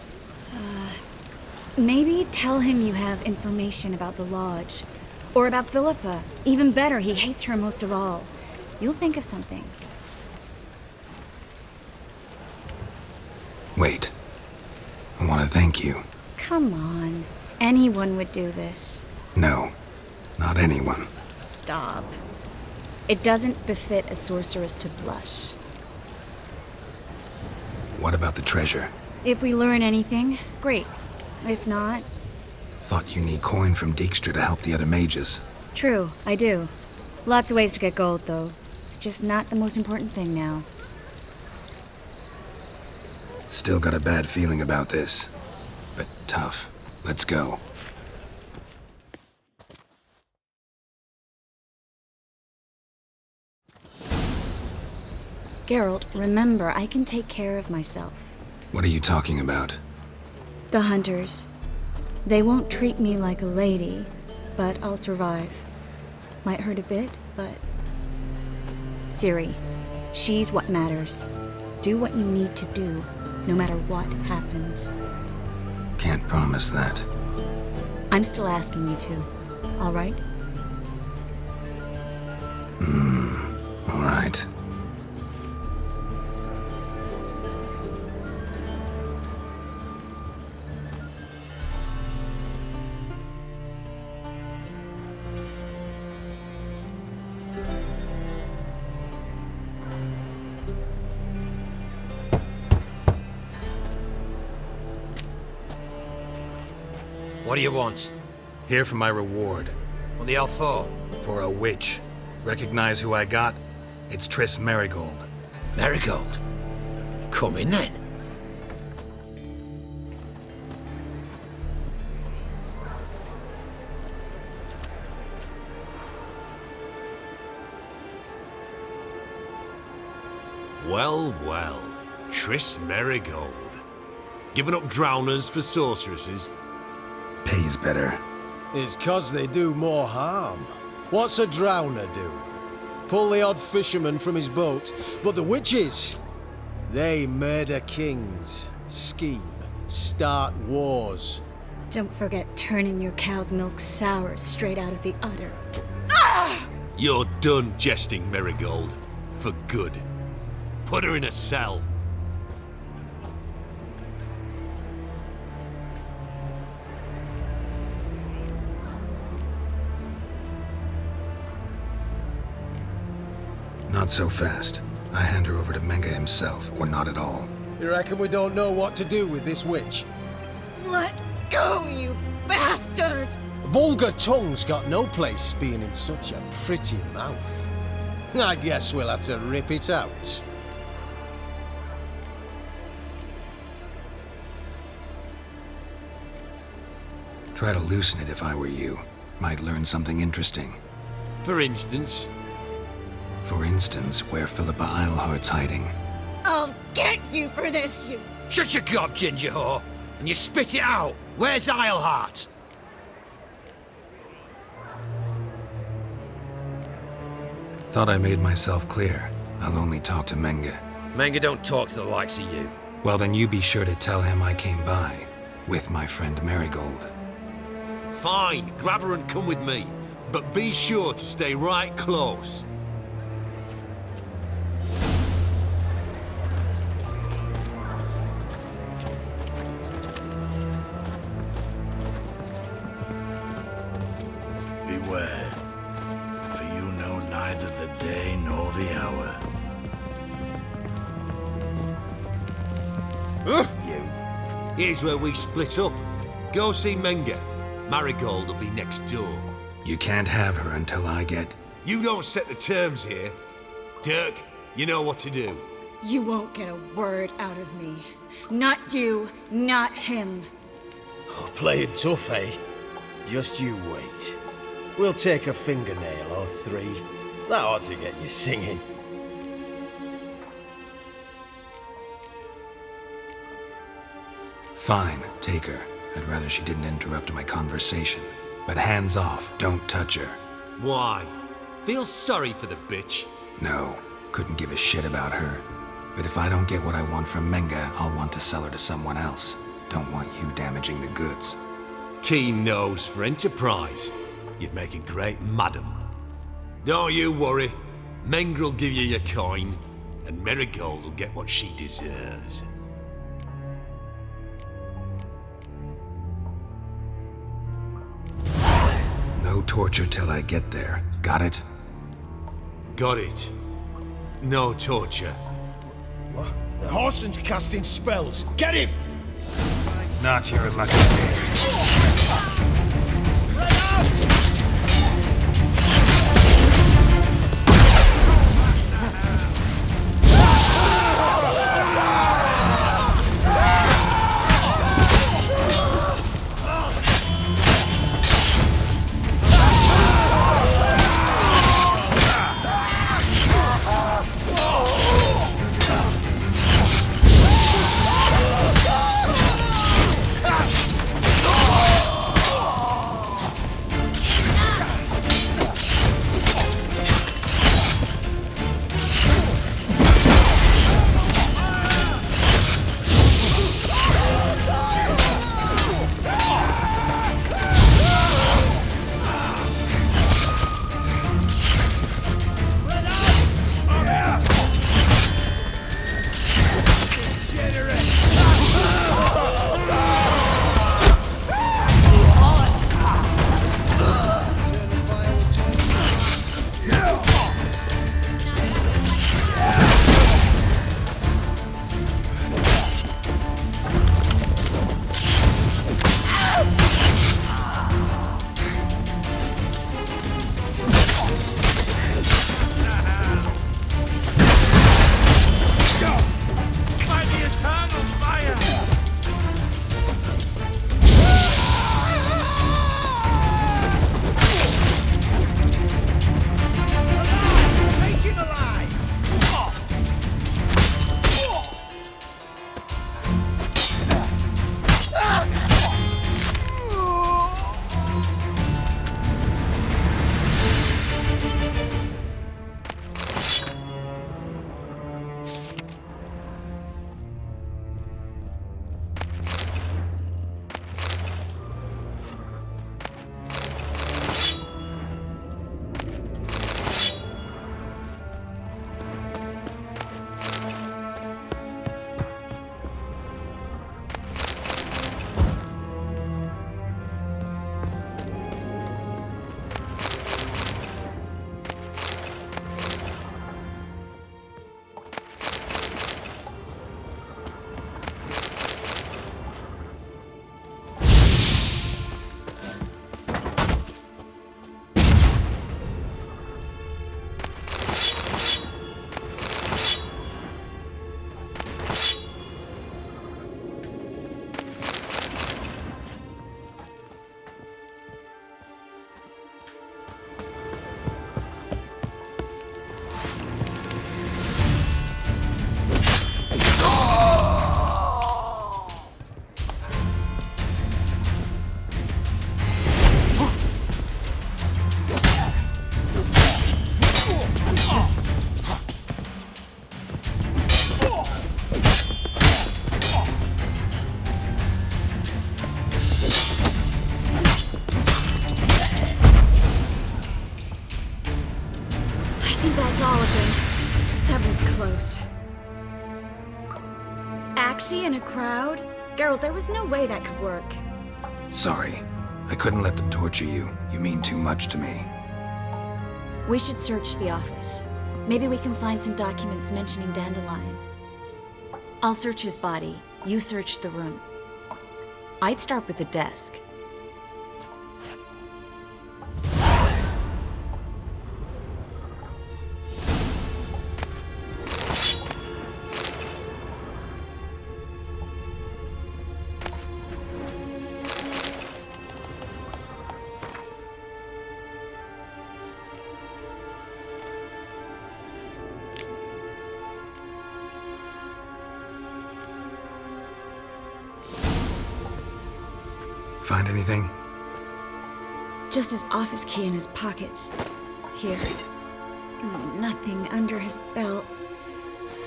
Maybe tell him you have information about the Lodge. Or about Philippa. Even better, he hates her most of all. You'll think of something. Wait. I want to thank you. Come on. Anyone would do this. No. Not anyone. Stop. It doesn't befit a sorceress to blush. What about the treasure? If we learn anything, great. If not... Thought you need coin from Dijkstra to help the other mages. True, I do. Lots of ways to get gold, though. It's just not the most important thing now. Still got a bad feeling about this. But tough. Let's go. Geralt, remember, I can take care of myself. What are you talking about? The hunters. They won't treat me like a lady, but I'll survive. Might hurt a bit, but... Ciri, she's what matters. Do what you need to do, no matter what happens. Can't promise that. I'm still asking you to, all right? All right. What do you want? Here for my reward. What the hell for? For a witch. Recognize who I got? It's Triss Marigold. Marigold? Come in then. Well, well. Triss Marigold. Giving up drowners for sorceresses? Pays better. It's 'cause they do more harm. What's a drowner do? Pull the odd fisherman from his boat. But the witches, they murder kings, scheme, start wars. Don't forget turning your cow's milk sour straight out of the udder. You're done jesting, Marigold. For good. Put her in a cell. Not so fast. I hand her over to Menge himself, or not at all. You reckon we don't know what to do with this witch? Let go, you bastard! Vulgar tongue's got no place being in such a pretty mouth. I guess we'll have to rip it out. Try to loosen it if I were you. Might learn something interesting. For instance? For instance, where Philippa Eilhart's hiding. I'll get you for this, you... Shut your gob, ginger whore, and you spit it out. Where's Eilhart? Thought I made myself clear. I'll only talk to Menge. Menge don't talk to the likes of you. Well, then you be sure to tell him I came by with my friend Marigold. Fine, grab her and come with me. But be sure to stay right close. Beware, for you know neither the day nor the hour. Here's where we split up. Go see Menge. Marigold will be next door. You can't have her until I get... You don't set the terms here. Dirk, you know what to do. You won't get a word out of me. Not you, not him. Oh, playing tough, eh? Just you wait. We'll take a fingernail or three. That ought to get you singing. Fine, take her. I'd rather she didn't interrupt my conversation. But hands off, don't touch her. Why? Feel sorry for the bitch? No, couldn't give a shit about her. But if I don't get what I want from Menge, I'll want to sell her to someone else. Don't want you damaging the goods. Keen nose for enterprise. You'd make a great madam. Don't you worry. Menge will give you your coin, and Marigold will get what she deserves. No torture till I get there. Got it? Got it. No torture. What? The Horson's casting spells. Get him! Not your lucky day. taxi in a crowd? Geralt, there was no way that could work. Sorry. I couldn't let them torture you. You mean too much to me. We should search the office. Maybe we can find some documents mentioning Dandelion. I'll search his body. You search the room. I'd start with the desk. Find anything? Just his office key in his pockets. Here. Nothing under his belt.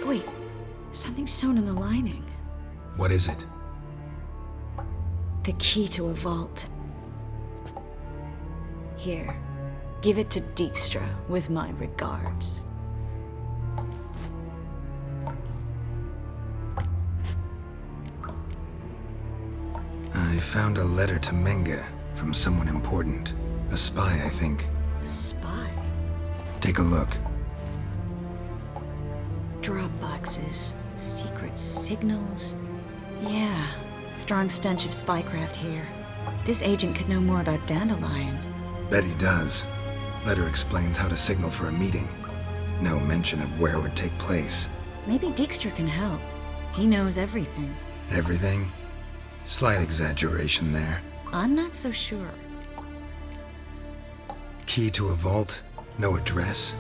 Wait, something sewn in the lining. What is it? The key to a vault. Here, give it to Dijkstra with my regards. I found a letter to Menge from someone important. A spy, I think. A spy? Take a look. Drop boxes, secret signals. Yeah, strong stench of spycraft here. This agent could know more about Dandelion. Bet he does. Letter explains how to signal for a meeting. No mention of where it would take place. Maybe Dijkstra can help. He knows everything. Everything? Slight exaggeration there. I'm not so sure. Key to a vault? No address?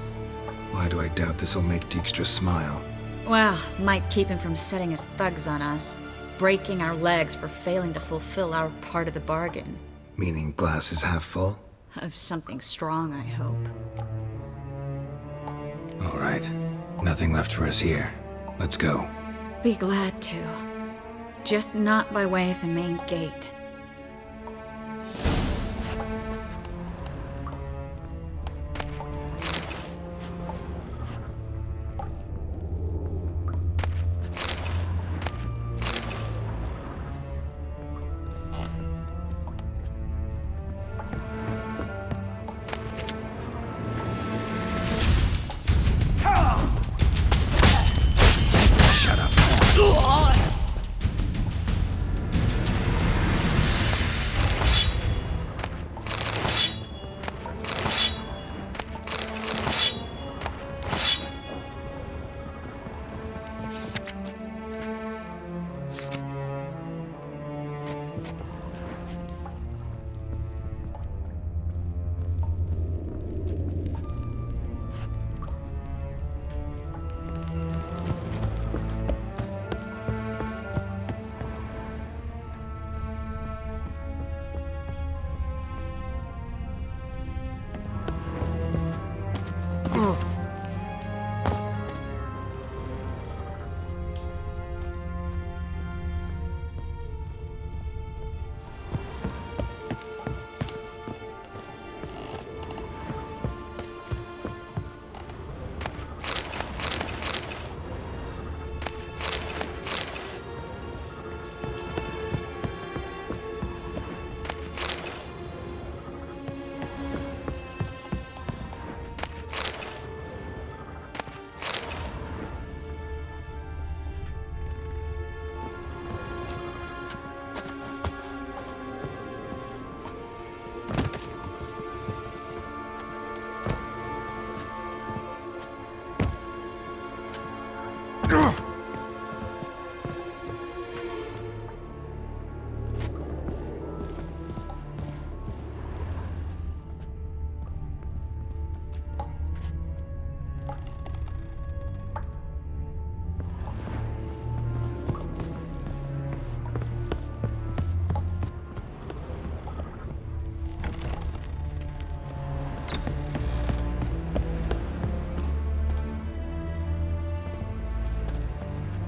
Why do I doubt this'll make Dijkstra smile? Well, might keep him from setting his thugs on us. Breaking our legs for failing to fulfill our part of the bargain. Meaning glass is half full? Of something strong, I hope. All right. Nothing left for us here. Let's go. Be glad to. Just not by way of the main gate.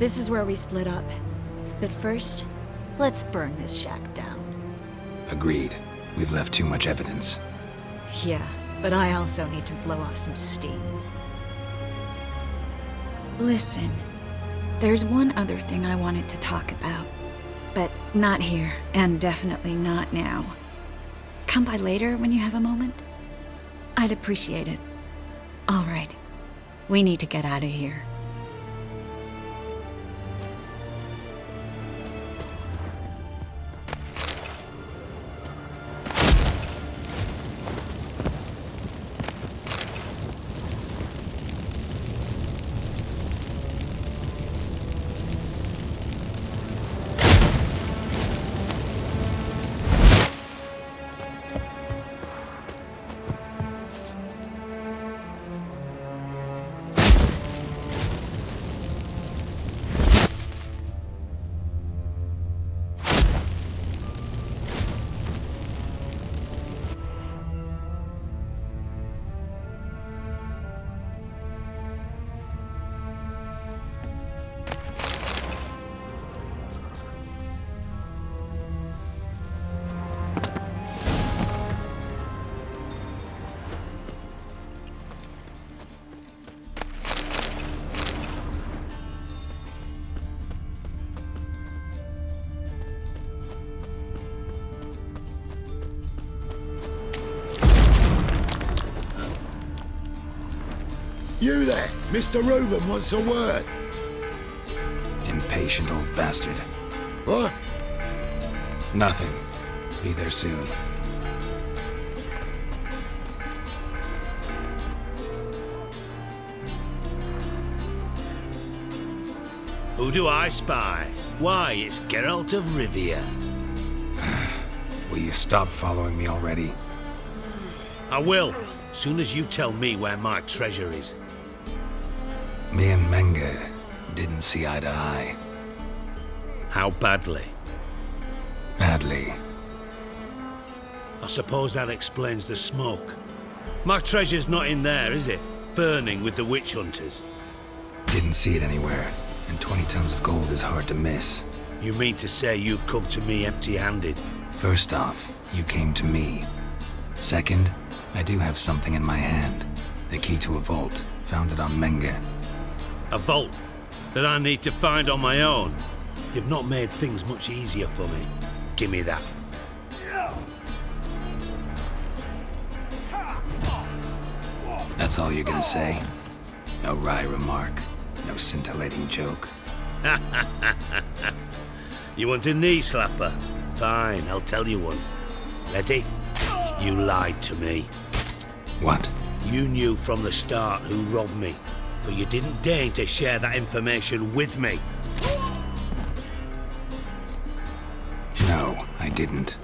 This is where we split up. But first, let's burn this shack down. Agreed. We've left too much evidence. Yeah, but I also need to blow off some steam. Listen, There's one other thing I wanted to talk about, but not here, and definitely not now. Come by later when you have a moment? I'd appreciate it. All right. We need to get out of here. You there! Mr. Reuven wants a word. Impatient old bastard. What? Nothing. Be there soon. Who do I spy? Why, it's Geralt of Rivia. Will you stop following me already? I will, soon as you tell me where my treasure is. Me and Menge didn't see eye to eye. How badly? Badly. I suppose that explains the smoke. My treasure's not in there, is it? Burning with the witch hunters. Didn't see it anywhere, and 20 tons of gold is hard to miss. You mean to say you've come to me empty-handed? First off, you came to me. Second, I do have something in my hand. The key to a vault, found it on Menge. A vault that I need to find on my own? You've not made things much easier for me. Give me that. That's all you're gonna say? No wry remark, no scintillating joke. You want a knee slapper? Fine, I'll tell you one. Ready? You lied to me. What? You knew from the start who robbed me, but you didn't deign to share that information with me. No, I didn't.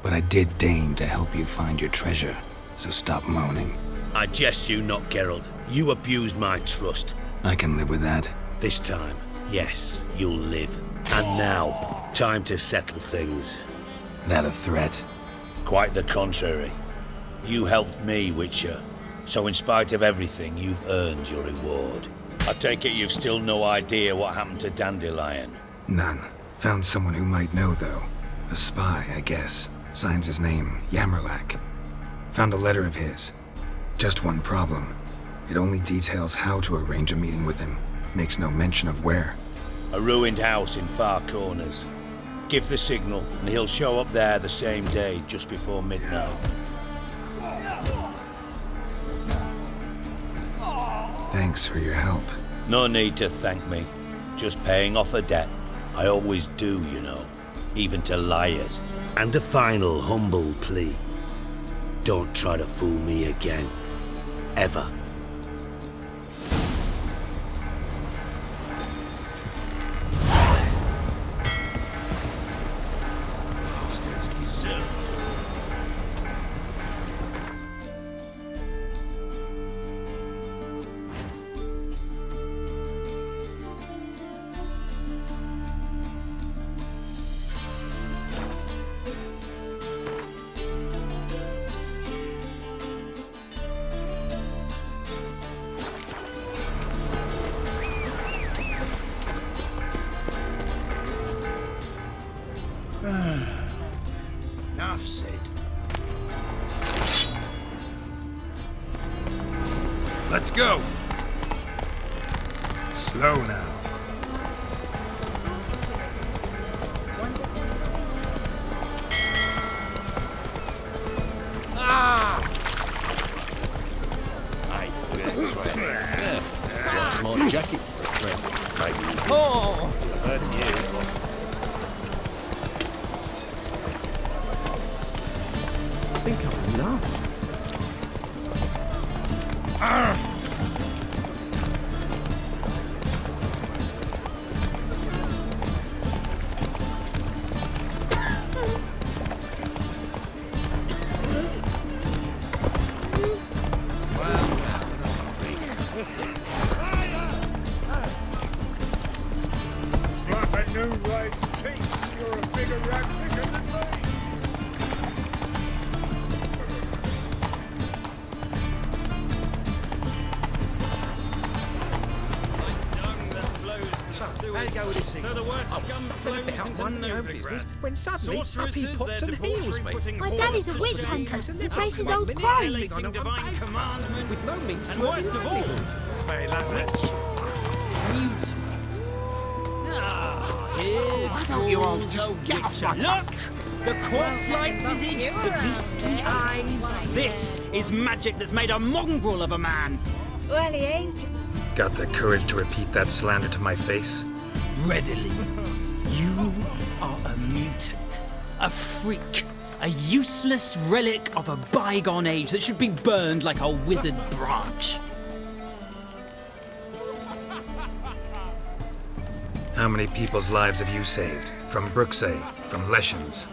But I did deign to help you find your treasure, so stop moaning. I jest you not, Geralt. You abused my trust. I can live with that. This time, yes, you'll live. And now, time to settle things. That a threat? Quite the contrary. You helped me, Witcher. So in spite of everything, you've earned your reward. I take it you've still no idea what happened to Dandelion? None. Found someone who might know, though. A spy, I guess. Signs his name, Yammerlak. Found a letter of his. Just one problem. It only details how to arrange a meeting with him. Makes no mention of where. A ruined house in Far Corners. Give the signal, and he'll show up there the same day, just before midnight. Thanks for your help. No need to thank me. Just paying off a debt. I always do, you know. Even to liars. And a final humble plea. Don't try to fool me again. Ever. Bastards deserve. Enough said. Let's go. Slow now. Oh! I think I'm enough. So the word scum flows into Novigrad. When suddenly Puppy pops and heals me. My dad is a witch hunter. He chases old crows. Violating divine commandments. With no means and to earn worst a of all, witches. Mute. Here thought you all crawls just a get off witcher. my- Look! The corpse-like visage, the beastly eyes. This is magic that's made a mongrel of a man. Well, he ain't. Got the courage to repeat that slander to my face? Readily. You are a mutant, a freak, a useless relic of a bygone age that should be burned like a withered branch. How many people's lives have you saved? From Bruxay, from Leshens?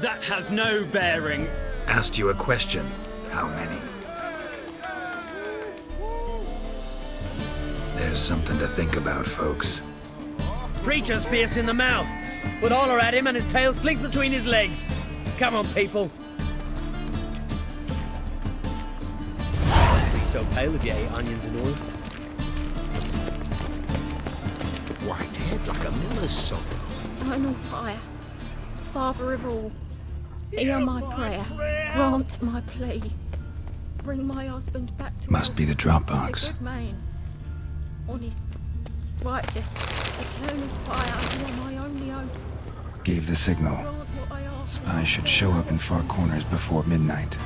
That has no bearing. Asked you a question. How many? There's something to think about, folks. Preacher's fierce in the mouth, but holler at him and his tail slinks between his legs. Come on, people. Be so pale if you ate onions and oil. White-haired like a miller's son. Eternal fire. Father of all. Hear my prayer. Grant my plea. Bring my husband back to Must earth. be the Dropbox. He's a good man. Honest. Righteous. Eternal fire. You are my only hope. Gave the signal. Grant what I ask. Spies should show up in far corners before midnight.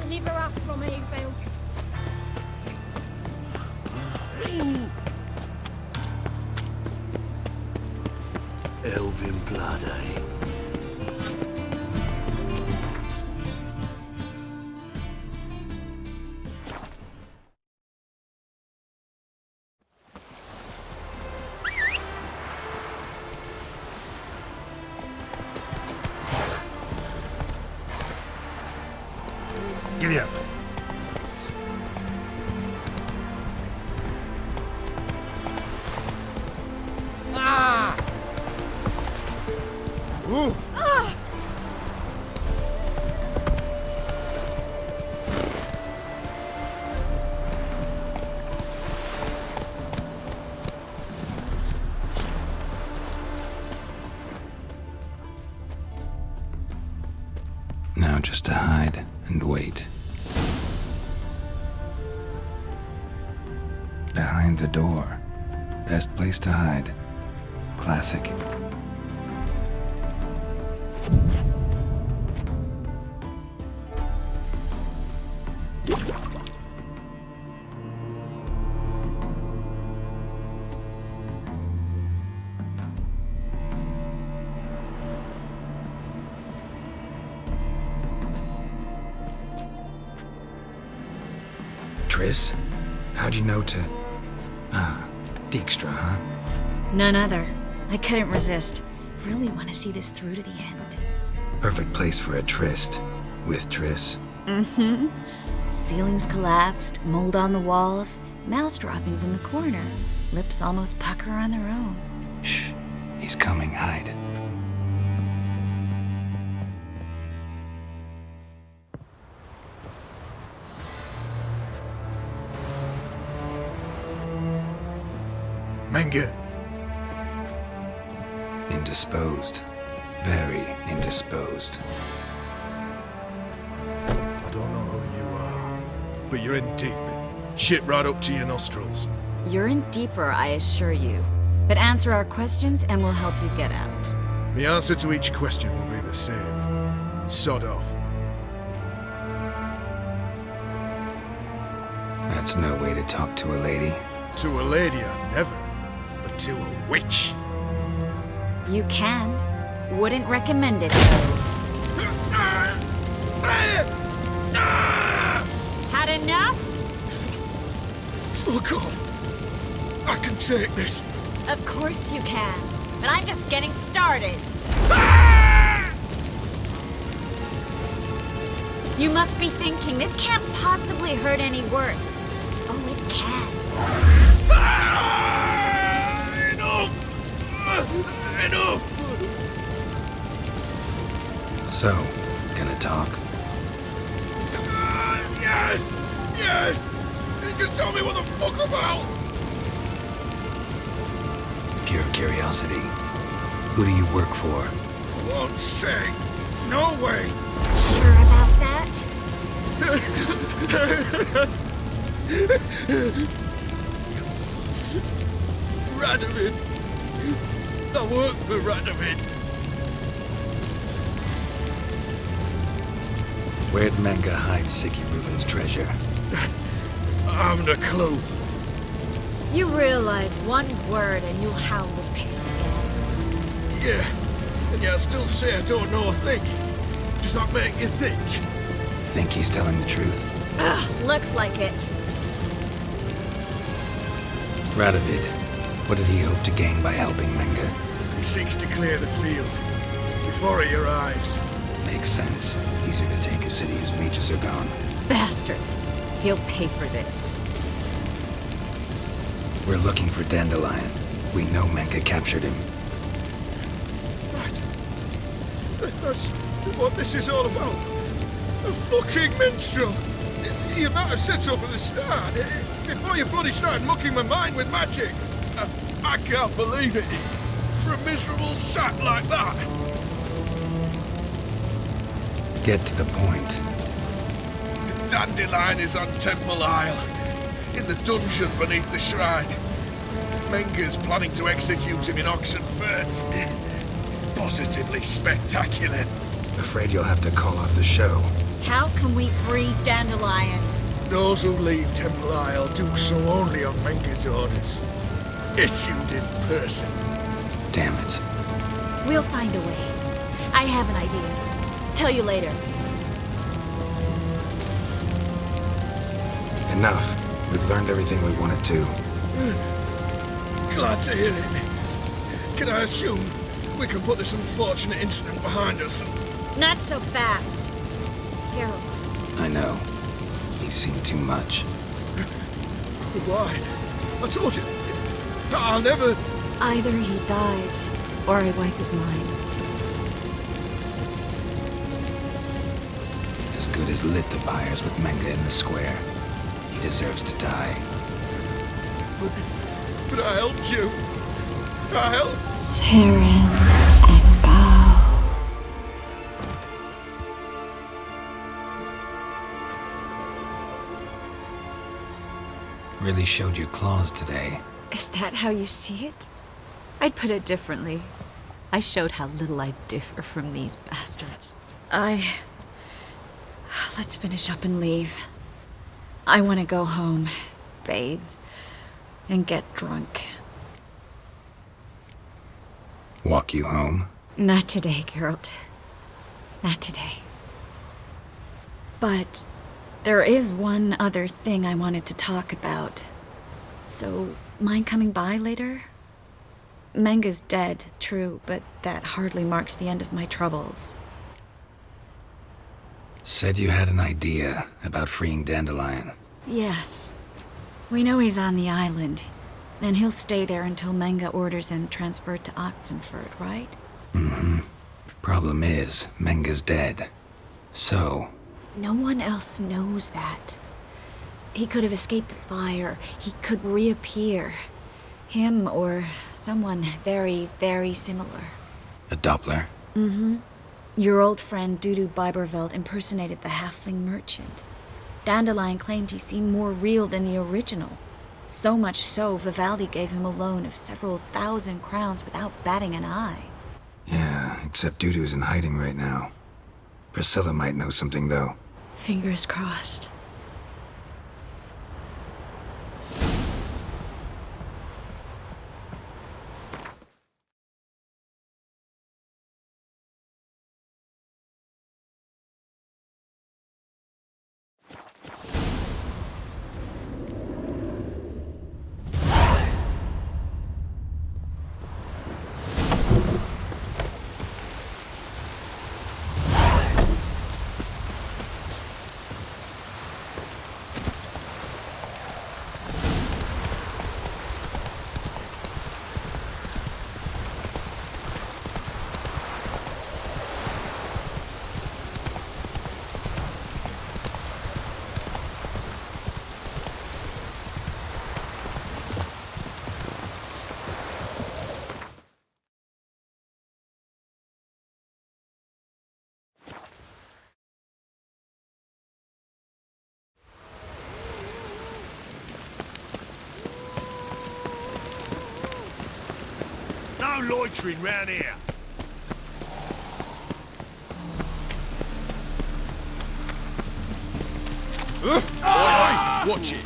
Deliver us from evil. Elven blood, eh? Giddy up. Ah! Ooh. Ah! Now just to hide and wait. Behind the door. Best place to hide. Classic. Triss? How'd you know to... Ah, Dijkstra, huh? None other. I couldn't resist. Really want to see this through to the end. Perfect place for a tryst. With Triss. Mm-hmm. Ceilings collapsed, mold on the walls, mouse droppings in the corner. Lips almost pucker on their own. Shh. He's coming. Hide. Menge. Indisposed. Very indisposed. I don't know who you are, but you're in deep. Shit right up to your nostrils. You're in deeper, I assure you. But answer our questions and we'll help you get out. The answer to each question will be the same. Sod off. That's no way to talk to a lady. To a lady, I never. But to a witch. You can. Wouldn't recommend it, though. Had enough? Fuck off. I can take this. Of course you can. But I'm just getting started. You must be thinking, this can't possibly hurt any worse. Oh, it can. Enough! So, gonna talk? Yes! Yes! Just tell me what the fuck about! Pure curiosity. Who do you work for? I won't say. No way! Sure about that? Radovid! I work for Radovid! Where'd Menge hide Sicky Reuven's treasure? I haven't a clue. You realize one word and you'll howl with pain again. Yeah, and yet I still say I don't know a thing. Does that make you think? Think he's telling the truth? Ugh, looks like it. Radovid, what did he hope to gain by helping Menge? He seeks to clear the field before he arrives. Makes sense. Easier to take a city whose mages are gone. Bastard. He'll pay for this. We're looking for Dandelion. We know Menge captured him. Right. That's what this is all about. A fucking minstrel. You might have said so from the start. Before you bloody started mucking my mind with magic. I can't believe it. For a miserable sap like that. Get to the point. The Dandelion is on Temple Isle, in the dungeon beneath the shrine. Menge's planning to execute him in Oxenfurt. Positively spectacular. Afraid you'll have to call off the show. How can we free Dandelion? Those who leave Temple Isle do so only on Menge's orders. Issued in person. Damn it. We'll find a way. I have an idea. Tell you later. Enough. We've learned everything we wanted to. Glad to hear it. Can I assume we can put this unfortunate incident behind us? Not so fast. Geralt. I know. He's seen too much. Why? I told you. I'll never... Either he dies, or I wipe his mind. As good as lit the pyres with Menge in the square. He deserves to die. But I helped you. I helped. Farron and Really showed your claws today. Is that how you see it? I'd put it differently. I showed how little I differ from these bastards. Let's finish up and leave. I want to go home, bathe, and get drunk. Walk you home? Not today, Geralt. Not today. But there is one other thing I wanted to talk about. So, mind coming by later? Menge's dead, true, but that hardly marks the end of my troubles. Said you had an idea about freeing Dandelion. Yes. We know he's on the island, and he'll stay there until Menge orders him transferred to Oxenfurt, right? Mm-hmm. Problem is, Menge's dead. So... No one else knows that. He could have escaped the fire. He could reappear. Him or someone very, very similar. A Doppler? Mm-hmm. Your old friend Dudu Biberveld impersonated the halfling merchant. Dandelion claimed he seemed more real than the original. So much so, Vivaldi gave him a loan of several thousand crowns without batting an eye. Yeah, except Dudu's in hiding right now. Priscilla might know something, though. Fingers crossed. No loitering round here. Oi, watch it.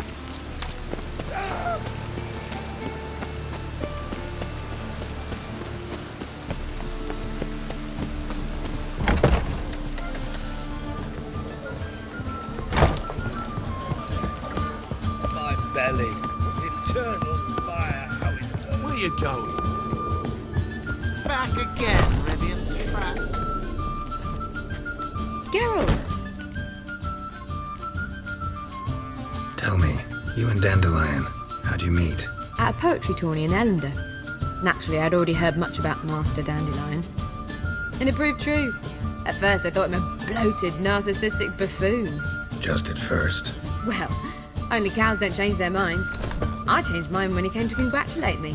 My belly. Eternal fire, how it hurts. Where you going? Back again, Rivian trap. Geralt! Tell me, you and Dandelion, how'd you meet? At a poetry tourney in Ellender. Naturally, I'd already heard much about Master Dandelion. And it proved true. At first, I thought him a bloated, narcissistic buffoon. Just at first. Well, only cows don't change their minds. I changed mine when he came to congratulate me.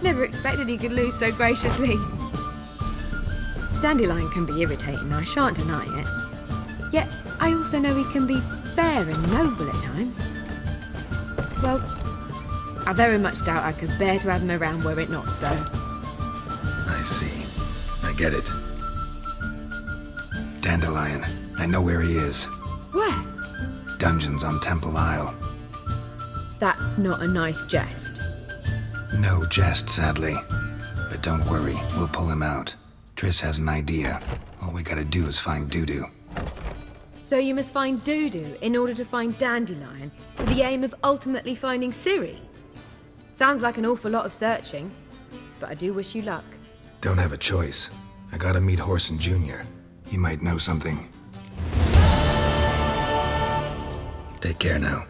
Never expected he could lose so graciously. Dandelion can be irritating, I shan't deny it. Yet, I also know he can be fair and noble at times. Well, I very much doubt I could bear to have him around were it not so. I see. I get it. Dandelion, I know where he is. Where? Dungeons on Temple Isle. That's not a nice jest. No jest, sadly. But don't worry, we'll pull him out. Triss has an idea. All we gotta do is find Dudu. So you must find Dudu in order to find Dandelion, with the aim of ultimately finding Ciri? Sounds like an awful lot of searching, but I do wish you luck. Don't have a choice. I gotta meet Horson Jr. He might know something. Take care now.